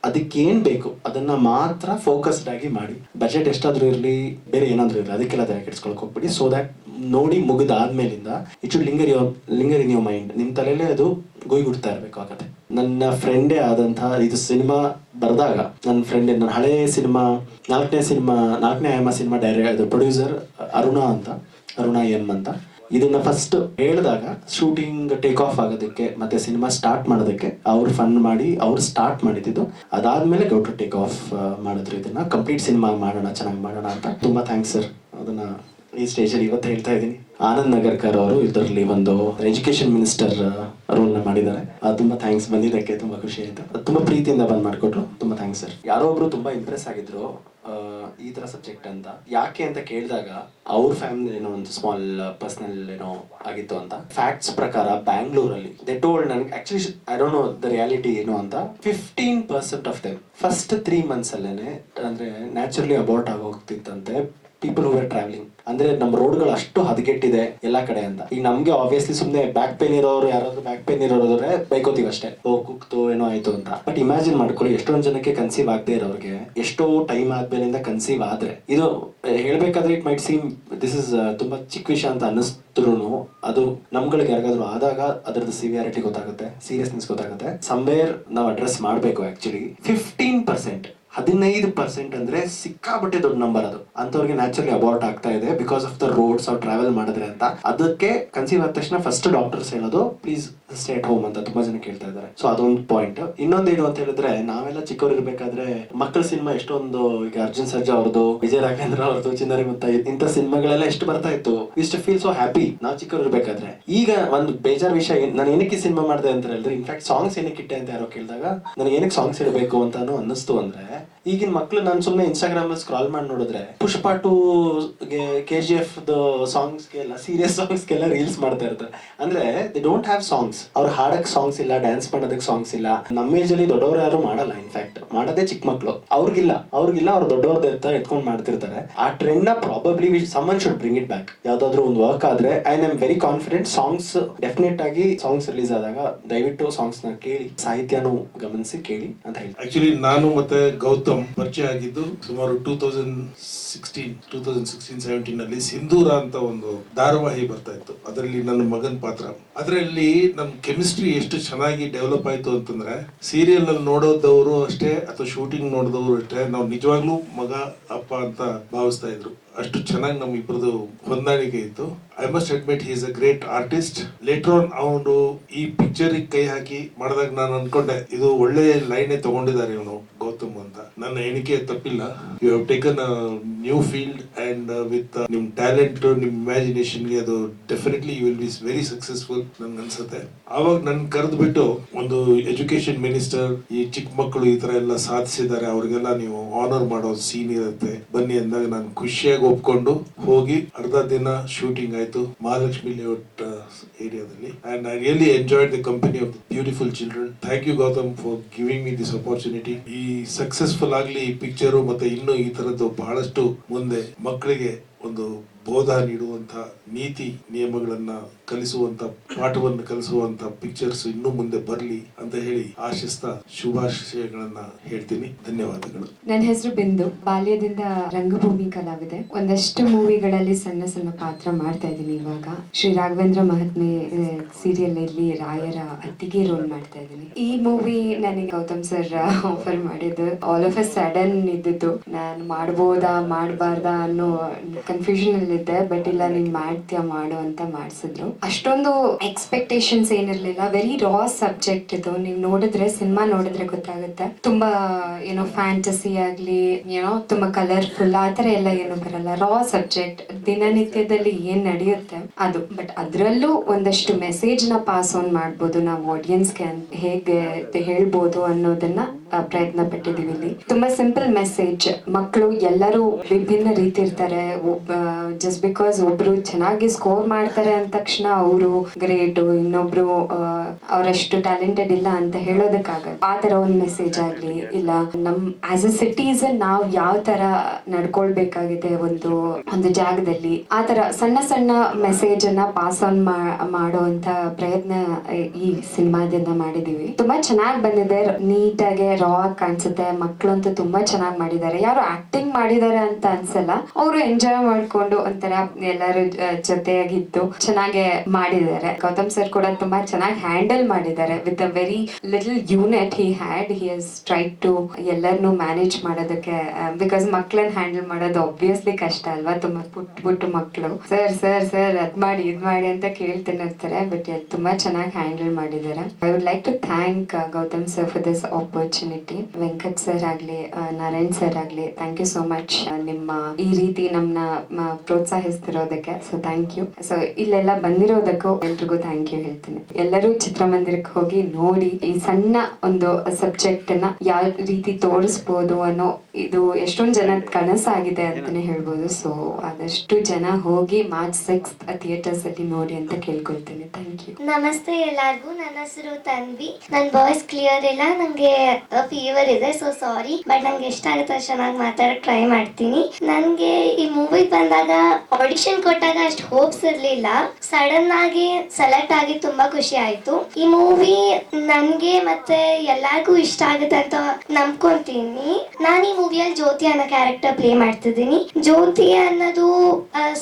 ಅದಕ್ಕೇನ್ ಬೇಕು ಅದನ್ನ ಮಾತ್ರ ಫೋಕಸ್ಡ್ ಆಗಿ ಮಾಡಿ. ಬಜೆಟ್ ಎಷ್ಟಾದ್ರೂ ಇರಲಿ, ಬೇರೆ ಏನಾದ್ರೂ ಇರಲಿ, ಅದಕ್ಕೆಲ್ಲ ತಲೆ ಕೆಡಿಸ್ಕೊಳಕ್ ಹೋಗ್ಬಿಡಿ. ಸೊ ದಟ್ ನೋಡಿ ಮುಗಿದಾದ್ಮೇಲಿಂದ it should linger in your mind. ನಿಮ್ ತಲೆಯಲ್ಲೇ ಅದು ಗುಯ್ಗುಡ್ತಾ ಇರ್ಬೇಕು ಆ ಕತೆ. ನನ್ನ ಫ್ರೆಂಡೇ ಆದಂತಹ ಇದು ಸಿನಿಮಾ ಬರೆದಾಗ, ನನ್ನ ಫ್ರೆಂಡ್, ನನ್ನ ಹಳೆ ಸಿನಿಮಾ 4ನೇ ಆಯಾಮ ಸಿನಿಮಾ ಪ್ರೊಡ್ಯೂಸರ್ ಅರುಣಾ ಎಂ ಅಂತ. ಇದನ್ನ ಫಸ್ಟ್ ಹೇಳಿದಾಗ ಶೂಟಿಂಗ್ ಟೇಕ್ ಆಫ್ ಆಗೋದಕ್ಕೆ ಮತ್ತೆ ಸಿನಿಮಾ ಸ್ಟಾರ್ಟ್ ಮಾಡೋದಕ್ಕೆ ಅವ್ರು ಫಂಡ್ ಮಾಡಿ ಅವ್ರು ಸ್ಟಾರ್ಟ್ ಮಾಡಿದ್ದು. ಅದಾದ್ಮೇಲೆ ಗೌಡ್ರು ಟೇಕ್ ಆಫ್ ಮಾಡಿದ್ರು. ಇದನ್ನ ಕಂಪ್ಲೀಟ್ ಸಿನಿಮಾ ಮಾಡೋಣ, ಚೆನ್ನಾಗಿ ಮಾಡೋಣ ಅಂತ. ತುಂಬಾ ಥ್ಯಾಂಕ್ಸ್ ಸರ್, ಅದನ್ನ ಈ ಸ್ಟೇಜಲ್ಲಿ ಇವತ್ತು ಹೇಳ್ತಾ ಇದ್ದೀನಿ. ಆನಂದ್ ನಗರ್ಕರ್ ಅವರು ಇದರಲ್ಲಿ ಒಂದು ಎಜುಕೇಶನ್ ಮಿನಿಸ್ಟರ್ ರೋಲ್ನ ಮಾಡಿದ್ದಾರೆ. ತುಂಬಾ ಥ್ಯಾಂಕ್ಸ್, ಬಂದಿದ್ದಕ್ಕೆ ತುಂಬಾ ಖುಷಿ ಆಯ್ತು. ತುಂಬಾ ಪ್ರೀತಿಯಿಂದ ಬಂದ್ ಮಾಡಿಕೊಟ್ರು, ತುಂಬಾ ಥ್ಯಾಂಕ್ಸ್ ಸರ್. ಯಾರೋ ಒಬ್ರು ತುಂಬಾ ಇಂಪ್ರೆಸ್ ಆಗಿದ್ರು ಈ ತರ ಸಬ್ಜೆಕ್ಟ್ ಅಂತ. ಯಾಕೆ ಅಂತ ಕೇಳಿದಾಗ ಅವ್ರ ಫ್ಯಾಮಿಲಿ ಏನೋ ಒಂದು ಸ್ಮಾಲ್ ಪರ್ಸನಲ್ ಏನೋ ಆಗಿತ್ತು ಅಂತ. ಫ್ಯಾಕ್ಟ್ಸ್ ಪ್ರಕಾರ ಬ್ಯಾಂಗ್ಳೂರಲ್ಲಿ ದೇ ಟೋಲ್ಡ್ ನನಗೆ, actually I don't know the reality ಏನು ಅಂತ, 15% ಆಫ್ ದೆಮ್ ಫಸ್ಟ್ 3 months ಅಲ್ಲೇನೆ ಅಂದ್ರೆ ನ್ಯಾಚುರಲಿ ಅಬಾರ್ಟ್ ಆಗಿ ಹೋಗ್ತಿತ್ತಂತೆ. ಪೀಪಲ್ ಹೂ ಆರ್ ಟ್ರಾವೆಲಿಂಗ್ ಅಂದ್ರೆ ನಮ್ಮ ರೋಡ್ಗಳು ಅಷ್ಟು ಹದಗೆಟ್ಟಿದೆ ಎಲ್ಲಾ ಕಡೆ ಅಂತ. ಈಗ ನಮ್ಗೆ ಆಬ್ವಿಯಸ್ಲಿ ಸುಮ್ಮನೆ ಬ್ಯಾಕ್ ಪೇನ್ ಇರೋರು, ಯಾರಾದ್ರೂ ಬ್ಯಾಕ್ ಪೇನ್ ಇರೋದ್ರೆ ಬೈಕೋತೀವಿ ಅಷ್ಟೇ, ಕುಕ್ತು ಏನೋ ಆಯ್ತು ಅಂತ. ಬಟ್ ಇಮ್ಯಾಜಿನ್ ಮಾಡ್ಕೊಳ್ಳಿ, ಎಷ್ಟೊಂದು ಜನಕ್ಕೆ ಕನ್ಸೀವ್ ಆಗದೆ ಇರೋರಿಗೆ ಎಷ್ಟೋ ಟೈಮ್ ಆದ್ಮೇಲಿಂದ ಕನ್ಸೀವ್ ಆದ್ರೆ, ಇದು ಹೇಳ್ಬೇಕಾದ್ರೆ it might seem this is ತುಂಬಾ ಚಿಕ್ಕ ವಿಷಯ ಅಂತ ಅನ್ನಿಸ್ತ್ರು, ಅದು ನಮ್ಗಳಿಗೆ ಯಾರಿಗಾದ್ರು ಆದಾಗ ಅದರದ್ದು ಸಿವಿಯಾರಿಟಿ ಗೊತ್ತಾಗುತ್ತೆ, ಸೀರಿಯಸ್ನೆಸ್ ಗೊತ್ತಾಗುತ್ತೆ. ಸಮ್ವೇರ್ ನಾವು ಅಡ್ರೆಸ್ ಮಾಡಬೇಕು. ಆಕ್ಚುಲಿ 15% ಅಂದ್ರೆ ಸಿಕ್ಕಾಬಟ್ಟೆ ದೊಡ್ಡ ನಂಬರ್. ಅದು ಅಂತವ್ರಿಗೆ ನ್ಯಾಚುರಲಿ ಅಬಾರ್ಟ್ ಆಗ್ತಾ ಇದೆ ಬಿಕಾಸ್ ಆಫ್ ದ ರೋಡ್ಸ್ ಅವ್ರು ಟ್ರಾವೆಲ್ ಮಾಡಿದ್ರೆ ಅಂತ. ಅದಕ್ಕೆ ಕನ್ಸೀವ್ ಆದ ತಕ್ಷಣ ಫಸ್ಟ್ ಡಾಕ್ಟರ್ಸ್ ಹೇಳೋದು ಪ್ಲೀಸ್ ಸ್ಟೇ ಅಟ್ ಹೋಮ್ ಅಂತ ತುಂಬಾ ಜನ ಕೇಳ್ತಾ ಇದ್ದಾರೆ. ಸೊ ಅದೊಂದು ಪಾಯಿಂಟ್. ಇನ್ನೊಂದೇನು ಅಂತ ಹೇಳಿದ್ರೆ, ನಾವೆಲ್ಲ ಚಿಕ್ಕವ್ರು ಇರ್ಬೇಕಾದ್ರೆ ಮಕ್ಕಳ ಸಿನಿಮಾ ಎಷ್ಟೊಂದು, ಈಗ ಅರ್ಜುನ್ ಸರ್ಜಾ ಅವ್ರದ್ದು, ವಿಜಯ ರಾಘವೇಂದ್ರ ಅವ್ರದ್ದು, ಚಿನ್ನರಿ ಮುತ್ತ, ಇಂಥ ಸಿನಿಮಾಗಳೆಲ್ಲ ಎಷ್ಟು ಬರ್ತಾ ಇತ್ತು. ಇಷ್ಟು ಫೀಲ್ ಸೋ ಹ್ಯಾಪಿ ನಾವು ಚಿಕ್ಕವ್ರು ಇರ್ಬೇಕಾದ್ರೆ. ಈಗ ಒಂದು ಬೇಜಾರ್ ವಿಷಯ, ನಾನು ಏನಕ್ಕೆ ಸಿನಿಮಾ ಮಾಡಿದೆ ಅಂತ ಹೇಳಿದ್ರೆ, ಇನ್ಫ್ಯಾಕ್ಟ್ ಸಾಂಗ್ಸ್ ಏನಕ್ಕೆ ಇಟ್ಟೆ ಅಂತ ಯಾರೋ ಕೇಳಿದಾಗ ನನಗೆ ಏನಕ್ಕೆ ಸಾಂಗ್ಸ್ ಇಡಬೇಕು ಅಂತಾನು ಅನ್ನಿಸ್ತು. ಅಂದ್ರೆ ಈಗಿನ ಮಕ್ಳು ನಾನು ಸುಮ್ಮನೆ ಇನ್ಸ್ಟಾಗ್ರಾಮ್ ಅಲ್ಲಿ ಸ್ಕ್ರಾಲ್ ಮಾಡಿ ನೋಡಿದ್ರೆ ಪುಷ್ಪ 2 KGF ಸಾಂಗ್ಸ್ಗೆಲ್ಲ, ಸೀರಿಯಸ್ ಸಾಂಗ್ಸ್ಗೆಲ್ಲ ರೀಲ್ಸ್ ಮಾಡ್ತಾ ಇರ್ತಾರೆ. ಅಂದ್ರೆ ದೇ ಡೋಂಟ್ ಹ್ಯಾವ್ ಸಾಂಗ್ಸ್. ಅವ್ರು ಹಾಡಕ್ ಸಾಂಗ್ಸ್ ಇಲ್ಲ, ಡ್ಯಾನ್ಸ್ ಮಾಡೋದಕ್ಕೆ ಸಾಂಗ್ಸ್ ಇಲ್ಲ. ನಮ್ಮ ಏಜ್ ಅಲ್ಲಿ ದೊಡ್ಡವರು ಯಾರು ಮಾಡಲ್ಲ, ಇನ್ಫ್ಯಾಕ್ಟ್ ಮಾಡೋದೇ ಚಿಕ್ಕ ಮಕ್ಳು. ಅವ್ರಿಗಿಲ್ಲ ಅವ್ರು ದೊಡ್ಡವ್ರದ್ದು ಎತ್ಕೊಂಡು ಮಾಡ್ತಿರ್ತಾರೆ. ಆ ಟ್ರೆಂಡ್ ನ probably summon should bring it back. ಯಾವ್ದಾದ್ರು ಒಂದು ವರ್ಕ್ ಆದ್ರೆ I am very confident songs definite ಆಗಿ ಸಾಂಗ್ಸ್ ರಿಲೀಸ್ ಆದಾಗ ದಯವಿಟ್ಟು ಸಾಂಗ್ಸ್ ನ ಕೇಳಿ, ಸಾಹಿತ್ಯನೂ ಗಮನಿಸಿ ಕೇಳಿ ಅಂತ ಹೇಳಿ. ಆಕ್ಚುಲಿ ನಾನು ಮತ್ತೆ ಗೌತಮ್ ಪರಿಚಯ ಆಗಿದ್ದು ಸುಮಾರು 2016-17 ನಲ್ಲಿ ಸಿಂಧೂರ ಅಂತ ಒಂದು ಧಾರಾವಾಹಿ ಬರ್ತಾ ಇತ್ತು. ಅದರಲ್ಲಿ ನನ್ನ ಮಗನ್ ಪಾತ್ರ. ಅದರಲ್ಲಿ ನಮ್ ಕೆಮಿಸ್ಟ್ರಿ ಎಷ್ಟು ಚೆನ್ನಾಗಿ ಡೆವಲಪ್ ಆಯ್ತು ಅಂತಂದ್ರೆ, ಸೀರಿಯಲ್ ಅಲ್ಲಿ ನೋಡೋದವರು ಅಷ್ಟೇ ಅಥವಾ ಶೂಟಿಂಗ್ ನೋಡಿದವರು ಅಷ್ಟೇ ನಾವು ನಿಜವಾಗ್ಲೂ ಮಗ ಅಪ್ಪ ಅಂತ ಭಾವಿಸ್ತಾ ಇದ್ರು. ಅಷ್ಟು ಚೆನ್ನಾಗಿ ನಮ್ ಇಬ್ಬರದು ಹೊಂದಾಣಿಕೆ ಇತ್ತು. I must admit he is a great artist. Later on ಅವನು ಈ ಪಿಕ್ಚರ್ ಕೈ ಹಾಕಿ ಮಾಡಿದಾಗ ನಾನು ಅನ್ಕೊಂಡೆ ಇದು ಒಳ್ಳೆ ಲೈನ್ ತಗೊಂಡಿದ್ದಾರೆ ಇವನು ಗೌತಮ್ ಅಂತ. ನನ್ನ ಎಣಿಕೆ ತಪ್ಪಿಲ್ಲ. You have taken a new field and with ನಿಮ್ ಟ್ಯಾಲೆಂಟ್, ನಿಮ್ ಇಮ್ಯಾಜಿನೇಷನ್ ಗೆ ಅದು definitely you will be very successful ನನ್ಗೆ ಅನ್ಸುತ್ತೆ. ಆವಾಗ ನನ್ ಕರೆದು ಬಿಟ್ಟು ಒಂದು ಎಜುಕೇಶನ್ ಮಿನಿಸ್ಟರ್, ಈ ಚಿಕ್ಕ ಮಕ್ಕಳು ಈ ತರ ಎಲ್ಲ ಸಾಧಿಸಿದ್ದಾರೆ, ಅವ್ರಿಗೆಲ್ಲ ನೀವು ಆನರ್ ಮಾಡೋ ಸೀನ್ ಇರುತ್ತೆ ಬನ್ನಿ ಅಂದಾಗ ನಾನು ಖುಷಿಯಾಗಿ ಒಪ್ಕೊಂಡು ಹೋಗಿ ಅರ್ಧ ದಿನ ಶೂಟಿಂಗ್ ಆಯ್ತು ಮಹಾಲಕ್ಷ್ಮಿ ಲೇಔಟ್ ಏರಿಯಾದಲ್ಲಿ. And I really enjoyed the company of the beautiful children. Thank you Gautam for giving me this opportunity. ಈ ಸಕ್ಸಸ್ಫುಲ್ ಆಗ್ಲಿ ಈ ಪಿಕ್ಚರು, ಮತ್ತೆ ಇನ್ನು ಈ ತರದ್ದು ಬಹಳಷ್ಟು ಮುಂದೆ ಮಕ್ಕಳಿಗೆ ಒಂದು ಬೋಧ ನೀಡುವಂತ, ನೀತಿ ನಿಯಮಗಳನ್ನ ಕಲಿಸುವಂತ, ಪಾಠವನ್ನು ಕಲಿಸುವಂತ ಪಿಕ್ಚರ್ಸ್ ಇನ್ನು ಮುಂದೆ ಬರ್ಲಿ ಅಂತ ಹೇಳಿ ಆಶಿಸ್ತಾ ಶುಭಾಶಯಗಳನ್ನ ಹೇಳ್ತೀನಿ. ಧನ್ಯವಾದಗಳು. ನನ್ನ ಹೆಸರು ಬಿಂದು. ಬಾಲ್ಯದಿಂದ ರಂಗಭೂಮಿ ಕಲಾವಿದೆ. ಒಂದಷ್ಟು ಮೂವಿಗಳಲ್ಲಿ ಸಣ್ಣ ಸಣ್ಣ ಪಾತ್ರ ಮಾಡ್ತಾ ಇದ್ದೀನಿ. ಇವಾಗ ಶ್ರೀ ರಾಘವೇಂದ್ರ ಮಹಾತ್ಮೆ ಸೀರಿಯಲ್ ಅಲ್ಲಿ ರಾಯರ ಅತ್ತಿಗೆ ರೋಲ್ ಮಾಡ್ತಾ ಇದ್ದೀನಿ. ಈ ಮೂವಿ ನನಗೆ ಗೌತಮ್ ಸರ್ ಆಫರ್ ಮಾಡಿದ್ದು ಆಲ್ ಆಫ್ ಅ ಸಡನ್ ಇದ್ದಿದ್ದು. ನಾನು ಮಾಡ್ಬೋದಾ ಮಾಡಬಾರ್ದಾ ಅನ್ನೋ ಕನ್ಫ್ಯೂಷನ್ ಅಲ್ಲಿ ಇದ್ದೆ. ಬಟ್ ಇಲ್ಲ, ನೀನ್ ಮಾಡ್ತೀಯ ಮಾಡು ಅಂತ ಮಾಡ್ಸಿದ್ರು. ಅಷ್ಟೊಂದು ಎಕ್ಸ್ಪೆಕ್ಟೇಷನ್ಸ್ ಏನಿರ್ಲಿಲ್ಲ. ವೆರಿ ರಾ ಸಬ್ಜೆಕ್ಟ್ ಇದು. ನೀವು ನೋಡಿದ್ರೆ, ಸಿನಿಮಾ ನೋಡಿದ್ರೆ ಗೊತ್ತಾಗುತ್ತೆ. ತುಂಬಾ ಏನೋ ಫ್ಯಾಂಟಸಿ ಆಗ್ಲಿ, ಏನೋ ತುಂಬಾ ಕಲರ್ಫುಲ್ ಆ ತರ ಎಲ್ಲ ಏನು ಬರಲ್ಲ. ರಾ ಸಬ್ಜೆಕ್ಟ್, ದಿನನಿತ್ಯದಲ್ಲಿ ಏನ್ ನಡೆಯುತ್ತೆ ಅದು. ಬಟ್ ಅದ್ರಲ್ಲೂ ಒಂದಷ್ಟು ಮೆಸೇಜ್ ನ ಪಾಸ್ ಆನ್ ಮಾಡ್ಬೋದು ನಾವು ಆಡಿಯನ್ಸ್ಗೆ, ಹೇಗೆ ಹೇಳ್ಬೋದು ಅನ್ನೋದನ್ನ ಪ್ರಯತ್ನ ಪಟ್ಟಿದೀವಿ ಇಲ್ಲಿ. ತುಂಬಾ ಸಿಂಪಲ್ ಮೆಸೇಜ್. ಮಕ್ಕಳು ಎಲ್ಲರೂ ವಿಭಿನ್ನ ರೀತಿ ಇರ್ತಾರೆ. ಜಸ್ಟ್ ಬಿಕಾಸ್ ಒಬ್ರು ಚೆನ್ನಾಗಿ ಸ್ಕೋರ್ ಮಾಡ್ತಾರೆ ಅಂದ ತಕ್ಷಣ ಅವರು ಗ್ರೇಟ್, ಇನ್ನೊಬ್ರು ಅವರಷ್ಟು ಟ್ಯಾಲೆಂಟೆಡ್ ಇಲ್ಲ ಅಂತ ಹೇಳೋದಕ್ಕಾಗಲ್ಲ. ಆ ತರ ಒಂದು ಮೆಸೇಜ್ ಆಗ್ಲಿ, ಇಲ್ಲ ನಮ್ ಆಸ್ ಅ ಸಿಟಿಸನ್ ನಾವು ಯಾವ ತರ ನಡ್ಕೊಳ್ಬೇಕಾಗಿದೆ ಒಂದು ಜಾಗದಲ್ಲಿ, ಆ ತರ ಸಣ್ಣ ಸಣ್ಣ ಮೆಸೇಜ್ ಅನ್ನ ಪಾಸ್ ಆನ್ ಮಾಡುವಂತ ಪ್ರಯತ್ನ ಈ ಸಿನಿಮಾದಿಂದ ಮಾಡಿದೀವಿ. ತುಂಬಾ ಚೆನ್ನಾಗಿ ಬಂದಿದೆ. ನೀಟಾಗಿ ರಾ ಕಾಣಿಸುತ್ತೆ. ಮಕ್ಕಳಂತೂ ತುಂಬಾ ಚೆನ್ನಾಗಿ ಮಾಡಿದ್ದಾರೆ. ಯಾರು ಆಕ್ಟಿಂಗ್ ಮಾಡಿದ್ದಾರೆ ಅಂತ ಅನ್ಸಲ್ಲ. ಅವರು ಎಂಜಾಯ್ ಮಾಡ್ಕೊಂಡು ಒಂಥರ ಎಲ್ಲರೂ ಜೊತೆಯಾಗಿದ್ದು ಚೆನ್ನಾಗಿ ಮಾಡಿದ್ದಾರೆ. ಗೌತಮ್ ಸರ್ ಕೂಡ ತುಂಬಾ ಚೆನ್ನಾಗಿ ಹ್ಯಾಂಡಲ್ ಮಾಡಿದ್ದಾರೆ. With a very little unit he has tried to ಎಲ್ಲರನ್ನೂ ಮ್ಯಾನೇಜ್ ಮಾಡೋದಕ್ಕೆ. ಬಿಕಾಸ್ ಮಕ್ಕಳನ್ನ ಹ್ಯಾಂಡಲ್ ಮಾಡೋದು ಆಬ್ವಿಯಸ್ಲಿ ಕಷ್ಟ ಅಲ್ವಾ. ತುಂಬಾ ಪುಟ್ಟ ಮಕ್ಕಳು ಸರ್ ಸರ್ ಸರ್ ಅದ್ ಮಾಡಿ ಇದ್ ಮಾಡಿ ಅಂತ ಕೇಳ್ತಾನೆ ಇರ್ತಾರೆ. ಬಟ್ ತುಂಬಾ ಚೆನ್ನಾಗಿ ಹ್ಯಾಂಡಲ್ ಮಾಡಿದ್ದಾರೆ. I would like to thank Gautham sir for this opportunity. Opportunity. Venkat sir ಆಗ್ಲಿ, ನಾರಾಯಣ್ ಸರ್ ಆಗ್ಲಿ, ಥ್ಯಾಂಕ್ ಯು ಸೋ ಮಚ್ ನಿಮ್ಮ ಈ ರೀತಿ ನಮ್ಮನ್ನ ಪ್ರೋತ್ಸಾಹಿಸ್ತಿರೋದಕ್ಕೆ. So thank you. ಸೊ ಇಲ್ಲೆಲ್ಲ ಬಂದಿರೋದಕ್ಕೂ ಎಲ್ರಿಗೂ ಥ್ಯಾಂಕ್ ಯು ಹೇಳ್ತೀನಿ. ಎಲ್ಲರೂ ಚಿತ್ರಮಂದಿರಕ್ಕೆ ಹೋಗಿ ನೋಡಿ ಈ ಸಣ್ಣ ಒಂದು ಸಬ್ಜೆಕ್ಟ್ ಅನ್ನ ಯಾವ ರೀತಿ ತೋರಿಸ್ಬೋದು ಅನ್ನೋ ಇದು ಎಷ್ಟೊಂದು ಜನದ ಕನಸಾಗಿದೆ ಅಂತಾನೆ ಹೇಳ್ಬೋದು. ಸೊ ಆದಷ್ಟು ಜನ ಹೋಗಿ ಮಾರ್ಚ್ 6 ಥಿಯೇಟರ್ಸ್ ಅಲ್ಲಿ ನೋಡಿ ಅಂತ ಕೇಳ್ಕೊಳ್ತೀನಿ. Thank you. ನಮಸ್ತೆ ಎಲ್ಲರಿಗೂ. ನನ್ನ ಹೆಸರು ತನ್ವಿ. ನನ್ನ ವಾಯ್ಸ್ ಕ್ಲಿಯರ್ ಇಲ್ಲ, ನಂಗೆ ಫೀವರ್ ಇದೆ, ಸೊ ಸಾರಿ. ಬಟ್ ನಂಗೆ ಎಷ್ಟಾಗುತ್ತೆ ಅಷ್ಟು ಚೆನ್ನಾಗಿ ಮಾತಾಡಕ್ ಟ್ರೈ ಮಾಡ್ತೀನಿ. ನನ್ಗೆ ಈ ಮೂವಿ ಬಂದಾಗ ಆಡಿಷನ್ ಕೊಟ್ಟಾಗ ಅಷ್ಟು ಹೋಪ್ಸ್ ಇರ್ಲಿಲ್ಲ. ಸಡನ್ ಆಗಿ ಸೆಲೆಕ್ಟ್ ಆಗಿ ತುಂಬಾ ಖುಷಿ ಆಯ್ತು. ಈ ಮೂವಿ ನನ್ಗೆ ಮತ್ತೆ ಎಲ್ಲಾರ್ಗೂ ಇಷ್ಟ ಆಗುತ್ತೆ ಅಂತ ನಂಬ್ಕೊಂತೀನಿ. ನಾನು ಈ ಮೂವಿಯಲ್ಲಿ ಜ್ಯೋತಿ ಅನ್ನೋ ಕ್ಯಾರೆಕ್ಟರ್ ಪ್ಲೇ ಮಾಡ್ತಿದ್ದೀನಿ. ಜ್ಯೋತಿ ಅನ್ನೋದು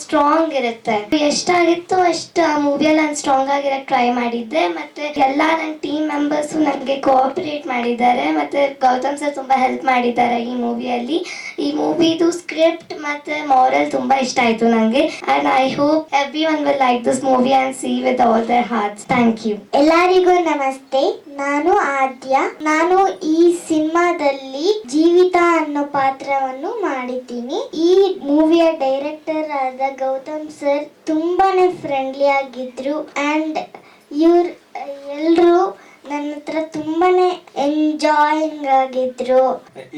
ಸ್ಟ್ರಾಂಗ್ ಇರುತ್ತೆ. ಎಷ್ಟಾಗಿತ್ತು ಅಷ್ಟು ಆ ಮೂವಿಯಲ್ಲಿ ನಾನು ಸ್ಟ್ರಾಂಗ್ ಆಗಿರಕ್ಕೆ ಟ್ರೈ ಮಾಡಿದ್ದೆ. ಮತ್ತೆ ಎಲ್ಲಾ ನನ್ನ ಟೀಮ್ ಮೆಂಬರ್ಸ್ ನನಗೆ ಕೋಆಪರೇಟ್ ಮಾಡಿದ್ದಾರೆ. ಮತ್ತೆ ಗೌತಮ್ ಸರ್ ತುಂಬಾ ಹೆಲ್ಪ್ ಮಾಡಿದ್ದಾರೆ ಈ ಮೂವಿಯಲ್ಲಿ. ಈ ಮೂವಿದು ಸ್ಕ್ರಿಪ್ಟ್ ಮತ್ತೆ ಮಾರಲ್ ತುಂಬಾ ಇಷ್ಟ ಆಯ್ತು ನಂಗೆ. And I hope everyone will like this movie and see with all their hearts. Thank you. ಎಲ್ಲರಿಗೂ ನಮಸ್ತೆ. ನಾನು ಆದ್ಯ. ನಾನು ಈ ಸಿನಿಮಾದಲ್ಲಿ ಜೀವಿತ ಅನ್ನೋ ಪಾತ್ರವನ್ನು ಮಾಡಿದ್ದೀನಿ. ಈ ಮೂವಿಯ ಡೈರೆಕ್ಟರ್ ಆದ ಗೌತಮ್ ಸರ್ ತುಂಬಾನೇ ಫ್ರೆಂಡ್ಲಿ ಆಗಿದ್ರು. ಅಂಡ್ ಎಲ್ಲರೂ ನನ್ನ ಹತ್ರ ತುಂಬಾನೇ ಎಂಜಾಯಿಂಗ್ ಆಗಿದ್ರು.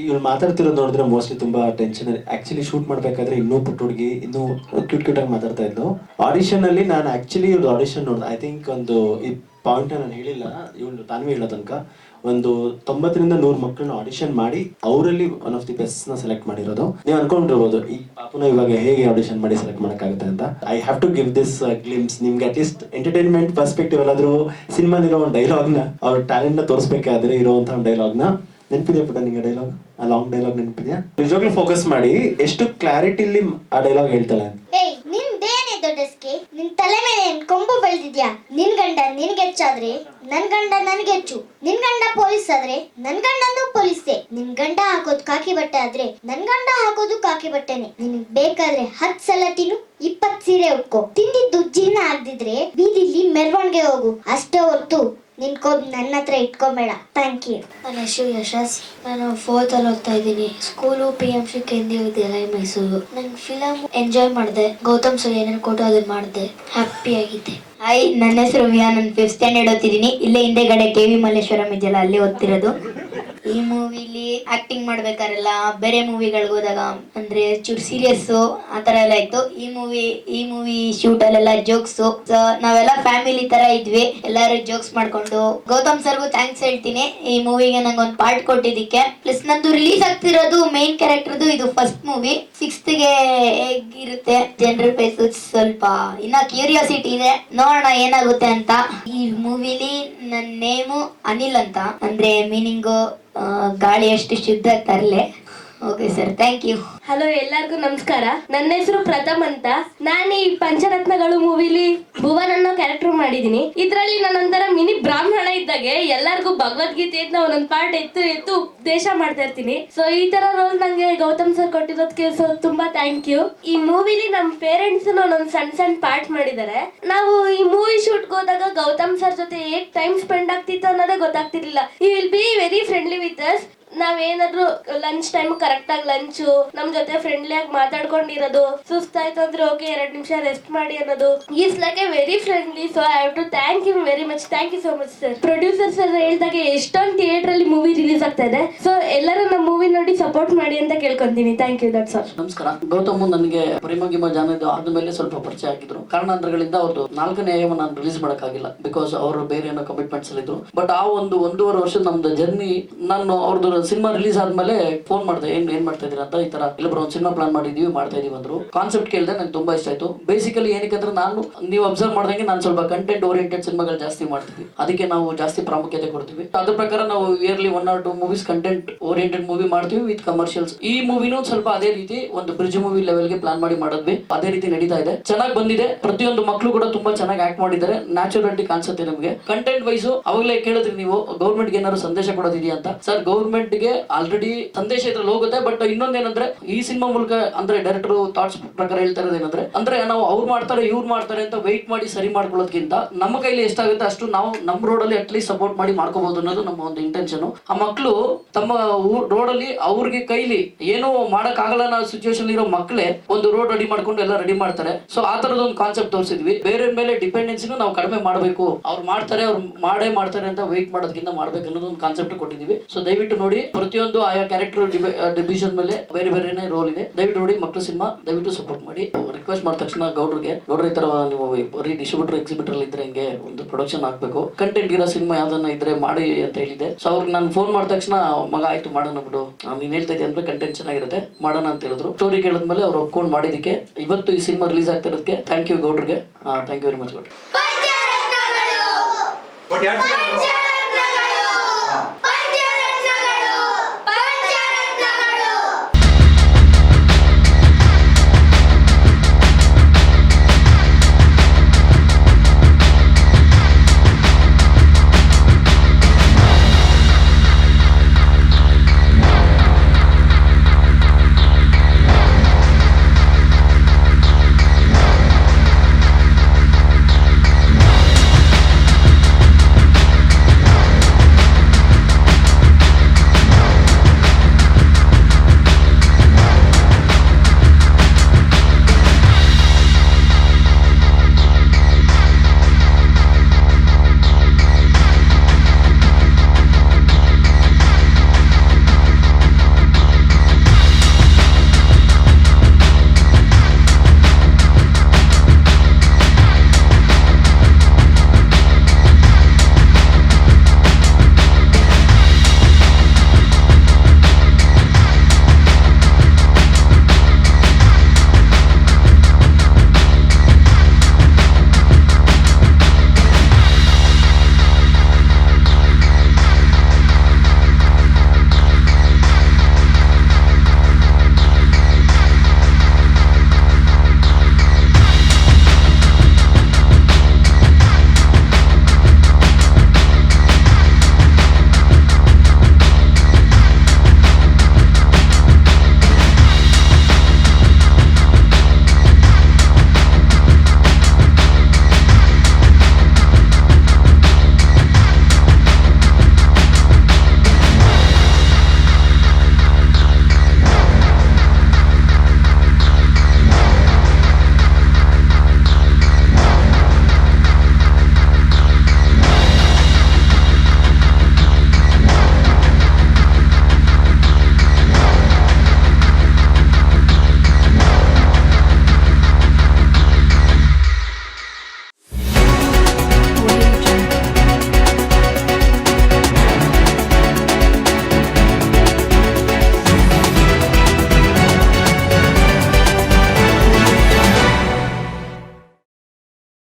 ಇವ್ರು ಮಾತಾಡ್ತಿರೋದು ನೋಡಿದ್ರೆ ಮೋಸ್ಟ್ಲಿ ತುಂಬಾ ಟೆನ್ಷನ್. ಆಕ್ಚುಲಿ ಶೂಟ್ ಮಾಡ್ಬೇಕಾದ್ರೆ ಇನ್ನೂ ಪುಟ್ಟ ಹುಡುಗಿ ಇನ್ನೂ ಕ್ಯೂಟ್ ಆಗಿ ಮಾತಾಡ್ತಾ ಇದ್ಲು. ಆಡಿಷನ್ ಅಲ್ಲಿ ನಾನು ಆಕ್ಚುಲಿ ಇವ್ರದ್ದು ಆಡಿಷನ್ ನೋಡಿದೆ. ಐ ಥಿಂಕ್ ಒಂದು ಈ ಪಾಯಿಂಟ್ ನಾನು ಹೇಳಿಲ್ಲ, ಇವಳು ತಾನ್ವಿ ಹೇಳೋ ತನಕ ಒಂದು 90ರಿಂದ 100 ಮಕ್ಕಳನ್ನ ಆಡಿಷನ್ ಮಾಡಿ ಅವರಲ್ಲಿ ಒನ್ ಆಫ್ ದಿ ಬೆಸ್ಟ್ ನ ಸೆಲೆಕ್ಟ್ ಮಾಡಿರೋದು. ನೀವು ಅನ್ಕೊಂಡಿರ್ಬೋದು ಈ ಪಾಪುನ ಇವಾಗ ಹೇಗೆ ಆಡಿಷನ್ ಮಾಡಿ ಸೆಲೆಕ್ಟ್ ಮಾಡಕ್ಕಾಗುತ್ತೆ ಅಂತ. I have to give this glimpse ನಿಮ್ಗೆ ಅಟ್ಲೀಸ್ಟ್ ಎಂಟರ್ಟೈನ್ಮೆಂಟ್ ಪರ್ಸ್ಪೆಕ್ಟಿವ್ ಎಲ್ಲಾದ್ರೂ ಸಿನಿಮಾದಿರೋ ಒಂದು ಡೈಲಾಗ್ ನ ಅವ್ರ ಟ್ಯಾಲೆಂಟ್ ನ ತೋರಿಸ್ಬೇಕಾದ್ರೆ ಇರುವಂತಹ ಒಂದು ಡೈಲಾಗ್ ನ ನೆನಪಿದೆಯಾ ಪುಟ್ಟ ನಿಂಗೆ? ಡೈಲಾಗ್ ಆ ಲಾಂಗ್ ಡೈಲಾಗ್ ನೆನಪಿದೆಯಾ? ನಿಜವಾಗ್ಲೂ ಫೋಕಸ್ ಮಾಡಿ ಎಷ್ಟು ಕ್ಲಾರಿಟಿಲಿ ಆ ಡೈಲಾಗ್ ಹೇಳ್ತಾಳೆ. ಏಯ್, ನಿಂದೇನೆ ದೊಡ್ಡಸ್ಕೆ? ನಿನ್ ತಲೆ ಮೇಲೆ ಏನ್ ಕೊಂಬು ಬೆಳೆದಿದ್ಯಾ? ನಿನ್ ಗಂಡ ನಿನ್ಗೆ ಹೆಚ್ಚಾದ್ರೆ ನನ್ ಗಂಡ ನನ್ಗೆ ಹೆಚ್ಚು. ನಿನ್ ಗಂಡ ಪೊಲೀಸ್ ಆದ್ರೆ ನನ್ ಗಂಡಂದು ಪೊಲೀಸೇ. ನಿನ್ ಗಂಡ ಹಾಕೋದು ಕಾಕಿ ಬಟ್ಟೆ ಆದ್ರೆ ನನ್ ಗಂಡ ಹಾಕೋದು ಕಾಕಿ ಬಟ್ಟೆನೆ. ನಿನ್ಗ್ ಬೇಕಾದ್ರೆ 10 ಸಲ ತಿನ್ನು, 20 ಸೀರೆ ಉಟ್ಕೋ. ತಿಂದಿದ್ದು ಜೀರ್ಣ ಆಗದಿದ್ರೆ ಬೀದಿಲಿ ಮೆರವಣಿಗೆ ಹೋಗು. ಅಷ್ಟೇ ಹೊರ್ತು ನಿನ್ ಕೋಬ್ ನನ್ನ ಹತ್ರ ಇಟ್ಕೊಬೇಡ. Thank you. ನನ್ನ ಹೆಸರು ಯಶಸ್. ನಾನು 4th ಅಲ್ಲಿ ಓದ್ತಾ ಇದ್ದೀನಿ. ಸ್ಕೂಲು PMC ಕೇಂದ್ರೀಯ ವಿದ್ಯಾಲಯ ಮೈಸೂರು. ನಾನು ಫಿಲಮ್ ಎಂಜಾಯ್ ಮಾಡಿದೆ. ಗೌತಮ್ ಸರ್ ಏನೇನು ಕೊಟ್ಟು ಅದನ್ನ ಮಾಡಿದೆ. ಹ್ಯಾಪಿ ಆಗಿದ್ದೆ. ಹಾಯ್, ನನ್ನ ಹೆಸರು ವಿಯಾ. ನಾನು 5th ಸ್ಟ್ಯಾಂಡರ್ಡ್ ಓದ್ತಿದ್ದೀನಿ. ಇಲ್ಲೇ ಹಿಂದೆಗಡೆ KV ಮಲ್ಲೇಶ್ವರಂ ಇದೆಯಲ್ಲ, ಅಲ್ಲಿ ಓದ್ತಿರೋದು. ಈ ಮೂವಿಲಿ ಆಕ್ಟಿಂಗ್ ಮಾಡ್ಬೇಕಾರೆಲ್ಲ ಬೇರೆ ಮೂವಿಗಳಿಗೆ ಹೋದಾಗ ಅಂದ್ರೆ ಚೂರು ಸೀರಿಯಸ್ಸು ಆ ಥರ ಎಲ್ಲ ಇತ್ತು. ಈ ಮೂವಿ ಶೂಟ್ ಅಲ್ಲೆಲ್ಲ ಜೋಕ್ಸು. ನಾವೆಲ್ಲ ಫ್ಯಾಮಿಲಿ ತರ ಇದ್ವಿ. ಎಲ್ಲರೂ ಜೋಕ್ಸ್ ಮಾಡ್ಕೊಂಡು ಗೌತಮ್ ಸರ್ಗೂ ಥ್ಯಾಂಕ್ಸ್ ಹೇಳ್ತೀನಿ ಈ ಮೂವಿಗೆ ನಂಗೊಂದು ಪಾರ್ಟ್ ಕೊಟ್ಟಿದ್ದಕ್ಕೆ. ಪ್ಲಸ್ ನಂದು ರಿಲೀಸ್ ಆಗ್ತಿರೋದು ಮೇನ್ ಕ್ಯಾರೆಕ್ಟರ್ದು ಇದು ಫಸ್ಟ್ ಮೂವಿ. 6th ಹೇಗಿರುತ್ತೆ ಜನರ ಫೇಸು ಸ್ವಲ್ಪ ಇನ್ನ ಕ್ಯೂರಿಯಾಸಿಟಿ ಇದೆ, ನೋಡೋಣ ಏನಾಗುತ್ತೆ ಅಂತ. ಈ ಮೂವಿಲಿ ನನ್ನ ನೇಮು ಅನಿಲ್ ಅಂತ, ಅಂದ್ರೆ ಮೀನಿಂಗು ಗಾಳಿ ಅಷ್ಟು ಶುದ್ಧ ತರಲೆ. Okay sir, thank you. Hello, ಎಲ್ಲರಿಗೂ ನಮಸ್ಕಾರ. ನನ್ನ ಹೆಸರು ಪ್ರಥಮ್ ಅಂತ. ನಾನು ಈ ಪಂಚರತ್ನಗಳು ಮೂವಿಲಿ ಭುವನ್ ಅನ್ನೋ ಕ್ಯಾರೆಕ್ಟರ್ ಮಾಡಿದೀನಿ. ಇದ್ರಲ್ಲಿ ನಾನೊಂಥರ ಮಿನಿ ಬ್ರಾಹ್ಮಣ ಇದ್ದಾಗೆ ಎಲ್ಲರಿಗೂ ಭಗವದ್ಗೀತೆಯಿಂದ ಒಂದೊಂದು ಪಾರ್ಟ್ ಎತ್ತು ಉಪದೇಶ ಮಾಡ್ತಾ ಇರ್ತೀನಿ. ಸೊ ಈ ತರ ರೋಲ್ ನಂಗೆ ಗೌತಮ್ ಸರ್ ಕೊಟ್ಟಿರೋದಕ್ಕೆ ತುಂಬಾ ಥ್ಯಾಂಕ್ ಯು. ಈ ಮೂವಿಲಿ ನಮ್ಮ ಪೇರೆಂಟ್ಸ್ ಒಂದೊಂದು ಸಣ್ಣ ಪಾರ್ಟ್ ಮಾಡಿದ್ದಾರೆ. ನಾವು ಈ ಮೂವಿ ಶೂಟ್ಗೆ ಹೋದಾಗ ಗೌತಮ್ ಸರ್ ಜೊತೆ ಹೇಗ್ ಟೈಮ್ ಸ್ಪೆಂಡ್ ಆಗ್ತಿತ್ತು ಅನ್ನೋದೇ ಗೊತ್ತಾಗ್ತಿರ್ಲಿಲ್ಲ. ಈ will be very friendly with us. ನಾವೇನಾದ್ರೂ ಲಂಚ್ ಟೈಮ್ ಕರೆಕ್ಟ್ ಆಗಿ ಲಂಚು ನಮ್ ಜೊತೆ ಫ್ರೆಂಡ್ಲಿ ಆಗಿ ಮಾತಾಡ್ಕೊಂಡಿರೋದು, ಸುಸ್ತಾಯ್ತು ಅಂದ್ರೆ ಓಕೆ 2 ನಿಮಿಷ ರೆಸ್ಟ್ ಮಾಡಿ ಅನ್ನೋದು. Is like a very friendly. So I have to thank you very much. Thank you so much sir. Producer sir ಹೇಳಿದಾಗ ಎಷ್ಟೊಂದು ಥಿಯೇಟರ್ ಅಲ್ಲಿ ಮೂವಿ ರಿಲೀಸ್ ಆಗ್ತಾ ಇದೆ. ಸೊ ಎಲ್ಲರೂ ನಮ್ಮ ಮೂವಿ ನೋಡಿ ಸಪೋರ್ಟ್ ಮಾಡಿ ಅಂತ ಕೇಳ್ಕೊಂತೀನಿ. Thank you. That's all. ನಮಸ್ಕಾರ. ಗೌತಮ್ ನನಗೆ ಪ್ರೇಮಗಿಮ ಜಾನದು ಆದ್ಮೇಲೆ ಸ್ವಲ್ಪ ಪರಿಚಯ ಆಗಿದ್ರು. ಕಾರಣಾಂತರಗಳಿಂದ ಅವ್ರದ್ದು 4ನೇ ಏಮ್ ನಾನು ರಿಲೀಸ್ ಮಾಡೋಕ್ಕಾಗಿಲ್ಲ, ಬಿಕಾಸ್ ಅವರು ಬೇರೆ ಏನೋ ಕಮಿಟ್ಮೆಂಟ್ಸ್ ಅಲ್ಲಿ ಇದ್ರು. ಬಟ್ ಆ 1.5 ವರ್ಷದ ನಮ್ದು ಜರ್ನಿ, ನಾನು ಅವ್ರದ್ದು ಸಿನಿಮಾ ರಿಲೀಸ್ ಆದ್ಮೇಲೆ ಫೋನ್ ಮಾಡಿದೆ, ಏನ್ ಮಾಡ್ತಾ ಇದೀರ ಅಂತ. ಈ ತರ ಇಲ್ಲೊಬ್ರು ಒಂದು ಸಿನಿಮಾ ಪ್ಲಾನ್ ಮಾಡಿದೀವಿ, ಮಾಡ್ತಾ ಇದೀವಿ ಅಂದ್ರು. ಕಾನ್ಸೆಪ್ಟ್ ಕೇಳಿದೆ, ನಂಗೆ ತುಂಬಾ ಇಷ್ಟ ಆಯ್ತು. ಬೇಸಿಕಲಿ ಏನಕ್ಕೆ ಅಂದ್ರೆ ನೀವು ಅಬ್ಸರ್ವ್ ಮಾಡ್ದಂಗೆ ನಾನು ಸ್ವಲ್ಪ ಕಂಟೆಂಟ್ ಓರಿಯೆಂಟೆಡ್ ಸಿನಿಮಾಗಳು ಜಾಸ್ತಿ ಮಾಡ್ತೀವಿ, ಅದಕ್ಕೆ ನಾವು ಜಾಸ್ತಿ ಪ್ರಾಮುಖ್ಯತೆ ಕೊಡ್ತೀವಿ. ಅದ್ರ ಪ್ರಕಾರ ನಾವು yearly 1 or 2 movies content oriented movie ಮಾಡ್ತೀವಿ ವಿತ್ ಕಮರ್ಷಿಯಲ್ಸ್. ಈ ಮೂವಿನೂ ಸ್ವಲ್ಪ ಅದೇ ರೀತಿ ಒಂದು ಬ್ರಿಡ್ಜ್ ಮೂವಿ ಲೆವೆಲ್ಗೆ ಪ್ಲಾನ್ ಮಾಡಿ ಮಾಡಿದ್ವಿ. ಅದೇ ರೀತಿ ನಡೀತಾ ಇದೆ, ಚೆನ್ನಾಗಿ ಬಂದಿದೆ. ಪ್ರತಿಯೊಂದು ಮಕ್ಕಳು ಕೂಡ ತುಂಬಾ ಚೆನ್ನಾಗಿ ಆಕ್ಟ್ ಮಾಡಿದ್ದಾರೆ. ನ್ಯಾಚುರಾಲಿಟಿ ಕಾಣಿಸುತ್ತೆ ನಮಗೆ. ಕಂಟೆಂಟ್ ವೈಸು ಅವಾಗಲೇ ಕೇಳಿದ್ರಿ ನೀವು, ಗೌರ್ಮೆಂಟ್ಗೆ ಏನಾದ್ರು ಸಂದೇಶ ಕೊಡೋದಿದೆಯಾ ಅಂತ. ಸರ್, ಗೌರ್ಮೆಂಟ್ ಗೆ ಆಲ್ರೆಡಿ ಸಂದೇಶ ಇದ್ರಲ್ಲಿ ಹೋಗುತ್ತೆ. ಬಟ್ ಇನ್ನೊಂದೇನಂದ್ರೆ ಈ ಸಿನಿಮಾ ಮೂಲಕ ಅಂದ್ರೆ ಡೈರೆಕ್ಟರ್ ಥಾಟ್ಸ್ ಪ್ರಕಾರ ಹೇಳ್ತಾ ಇರೋದೇನಂದ್ರೆ ಅಂದ್ರೆ ನಾವು ಅವ್ರು ಮಾಡ್ತಾರೆ ಇವ್ರು ಮಾಡ್ತಾರೆ ಅಂತ ವೆಯ್ಟ್ ಮಾಡಿ ಸರಿ ಮಾಡ್ಕೊಳ್ಳೋದಕ್ಕಿಂತ ನಮ್ಮ ಕೈಲಿ ಎಷ್ಟಾಗುತ್ತೆ ಅಷ್ಟು ನಾವು ನಮ್ಮ ರೋಡಲ್ಲಿ ಅಟ್ಲೀಸ್ಟ್ ಸಪೋರ್ಟ್ ಮಾಡಿ ಮಾಡ್ಕೋಬಹುದು ಅನ್ನೋದು ನಮ್ಮ ಒಂದು ಇಂಟೆನ್ಷನ್. ಆ ಮಕ್ಕಳು ತಮ್ಮ ರೋಡಲ್ಲಿ ಅವ್ರಿಗೆ ಕೈಲಿ ಏನೋ ಮಾಡಕ್ ಆಗಲ್ಲ ಅನ್ನೋ ಸಿಚುವೇಶನ್ ಇರೋ ಮಕ್ಕಳೇ ಒಂದು ರೋಡ್ ರೆಡಿ ಮಾಡ್ಕೊಂಡು ಎಲ್ಲ ರೆಡಿ ಮಾಡ್ತಾರೆ. ಸೊ ಆ ತರದ ಒಂದು ಕಾನ್ಸೆಪ್ಟ್ ತೋರಿಸಿದ್ವಿ. ಬೇರೆ ಮೇಲೆ ಡಿಪೆಂಡೆನ್ಸಿನೂ ನಾವು ಕಡಿಮೆ ಮಾಡಬೇಕು, ಅವ್ರು ಮಾಡ್ತಾರೆ ಅವ್ರು ಮಾಡೇ ಮಾಡ್ತಾರೆ ಅಂತ ವೆಯ್ಟ್ ಮಾಡೋದಕ್ಕಿಂತ ಮಾಡ್ಬೇಕು ಅನ್ನೋದು ಒಂದು ಕಾನ್ಸೆಪ್ಟ್ ಕೊಟ್ಟಿದ್ದೀವಿ. ಸೊ ದಯವಿಟ್ಟು ನೋಡಿ, ಪ್ರತಿಯೊಂದು ಆಯಾ ಕ್ಯಾರೆಕ್ಟರ್ ಡಿವಿಷನ್ ಮೇಲೆ ಬೇರೆ ಬೇರೆನೇ ರೋಲ್ ಇದೆ. ದಯವಿಟ್ಟು ನೋಡಿ, ಮಕ್ಕಳು ಸಿನಿಮಾ ದಯವಿಟ್ಟು ಸಪೋರ್ಟ್ ಮಾಡಿ. ರಿಕ್ವೆಸ್ಟ್ ಮಾಡಿದ ತಕ್ಷಣ ಗೌಡ್ರ ಈ ತರ ನೀವು ಬರೀ ಡಿಸ್ಟ್ರಿಬ್ಯೂಟರ್ ಎಕ್ಸಿಬಿಟರ್ ಇದ್ರೆ ಹಿಂಗೆ ಒಂದು ಪ್ರೊಡಕ್ಷನ್ ಹಾಕ್ಬೇಕು, ಕಂಟೆಂಟ್ ಇರೋ ಸಿನಿಮಾ ಯಾವ್ದನ್ನ ಇದ್ರೆ ಮಾಡಿ ಅಂತ ಹೇಳಿದೆ. ಸೊ ಅವ್ರಿಗೆ ನಾನು ಫೋನ್ ಮಾಡಿದ ತಕ್ಷಣ ಮಗ ಆಯ್ತು ಮಾಡೋಣ ಬಿಡು, ನೀನ್ ಹೇಳ್ತಾ ಇದ್ದೆ ಅಂದ್ರೆ ಕಂಟೆಂಟ್ ಚೆನ್ನಾಗಿರುತ್ತೆ ಮಾಡೋಣ ಅಂತ ಹೇಳಿದ್ರು. ಸ್ಟೋರಿ ಕೇಳಿದ್ಮೇಲೆ ಅವ್ರು ಒಪ್ಕೊಂಡು ಮಾಡಿದಕ್ಕೆ ಇವತ್ತು ಈ ಸಿನಿಮಾ ರಿಲೀಸ್ ಆಗ್ತಾ ಇರೋದಕ್ಕೆ ಥ್ಯಾಂಕ್ ಯು ಗೌಡ್ರಿಗೆ. ಥ್ಯಾಂಕ್ ಯು ವೆರಿ ಮಚ್ ಗೌಡ್ರು.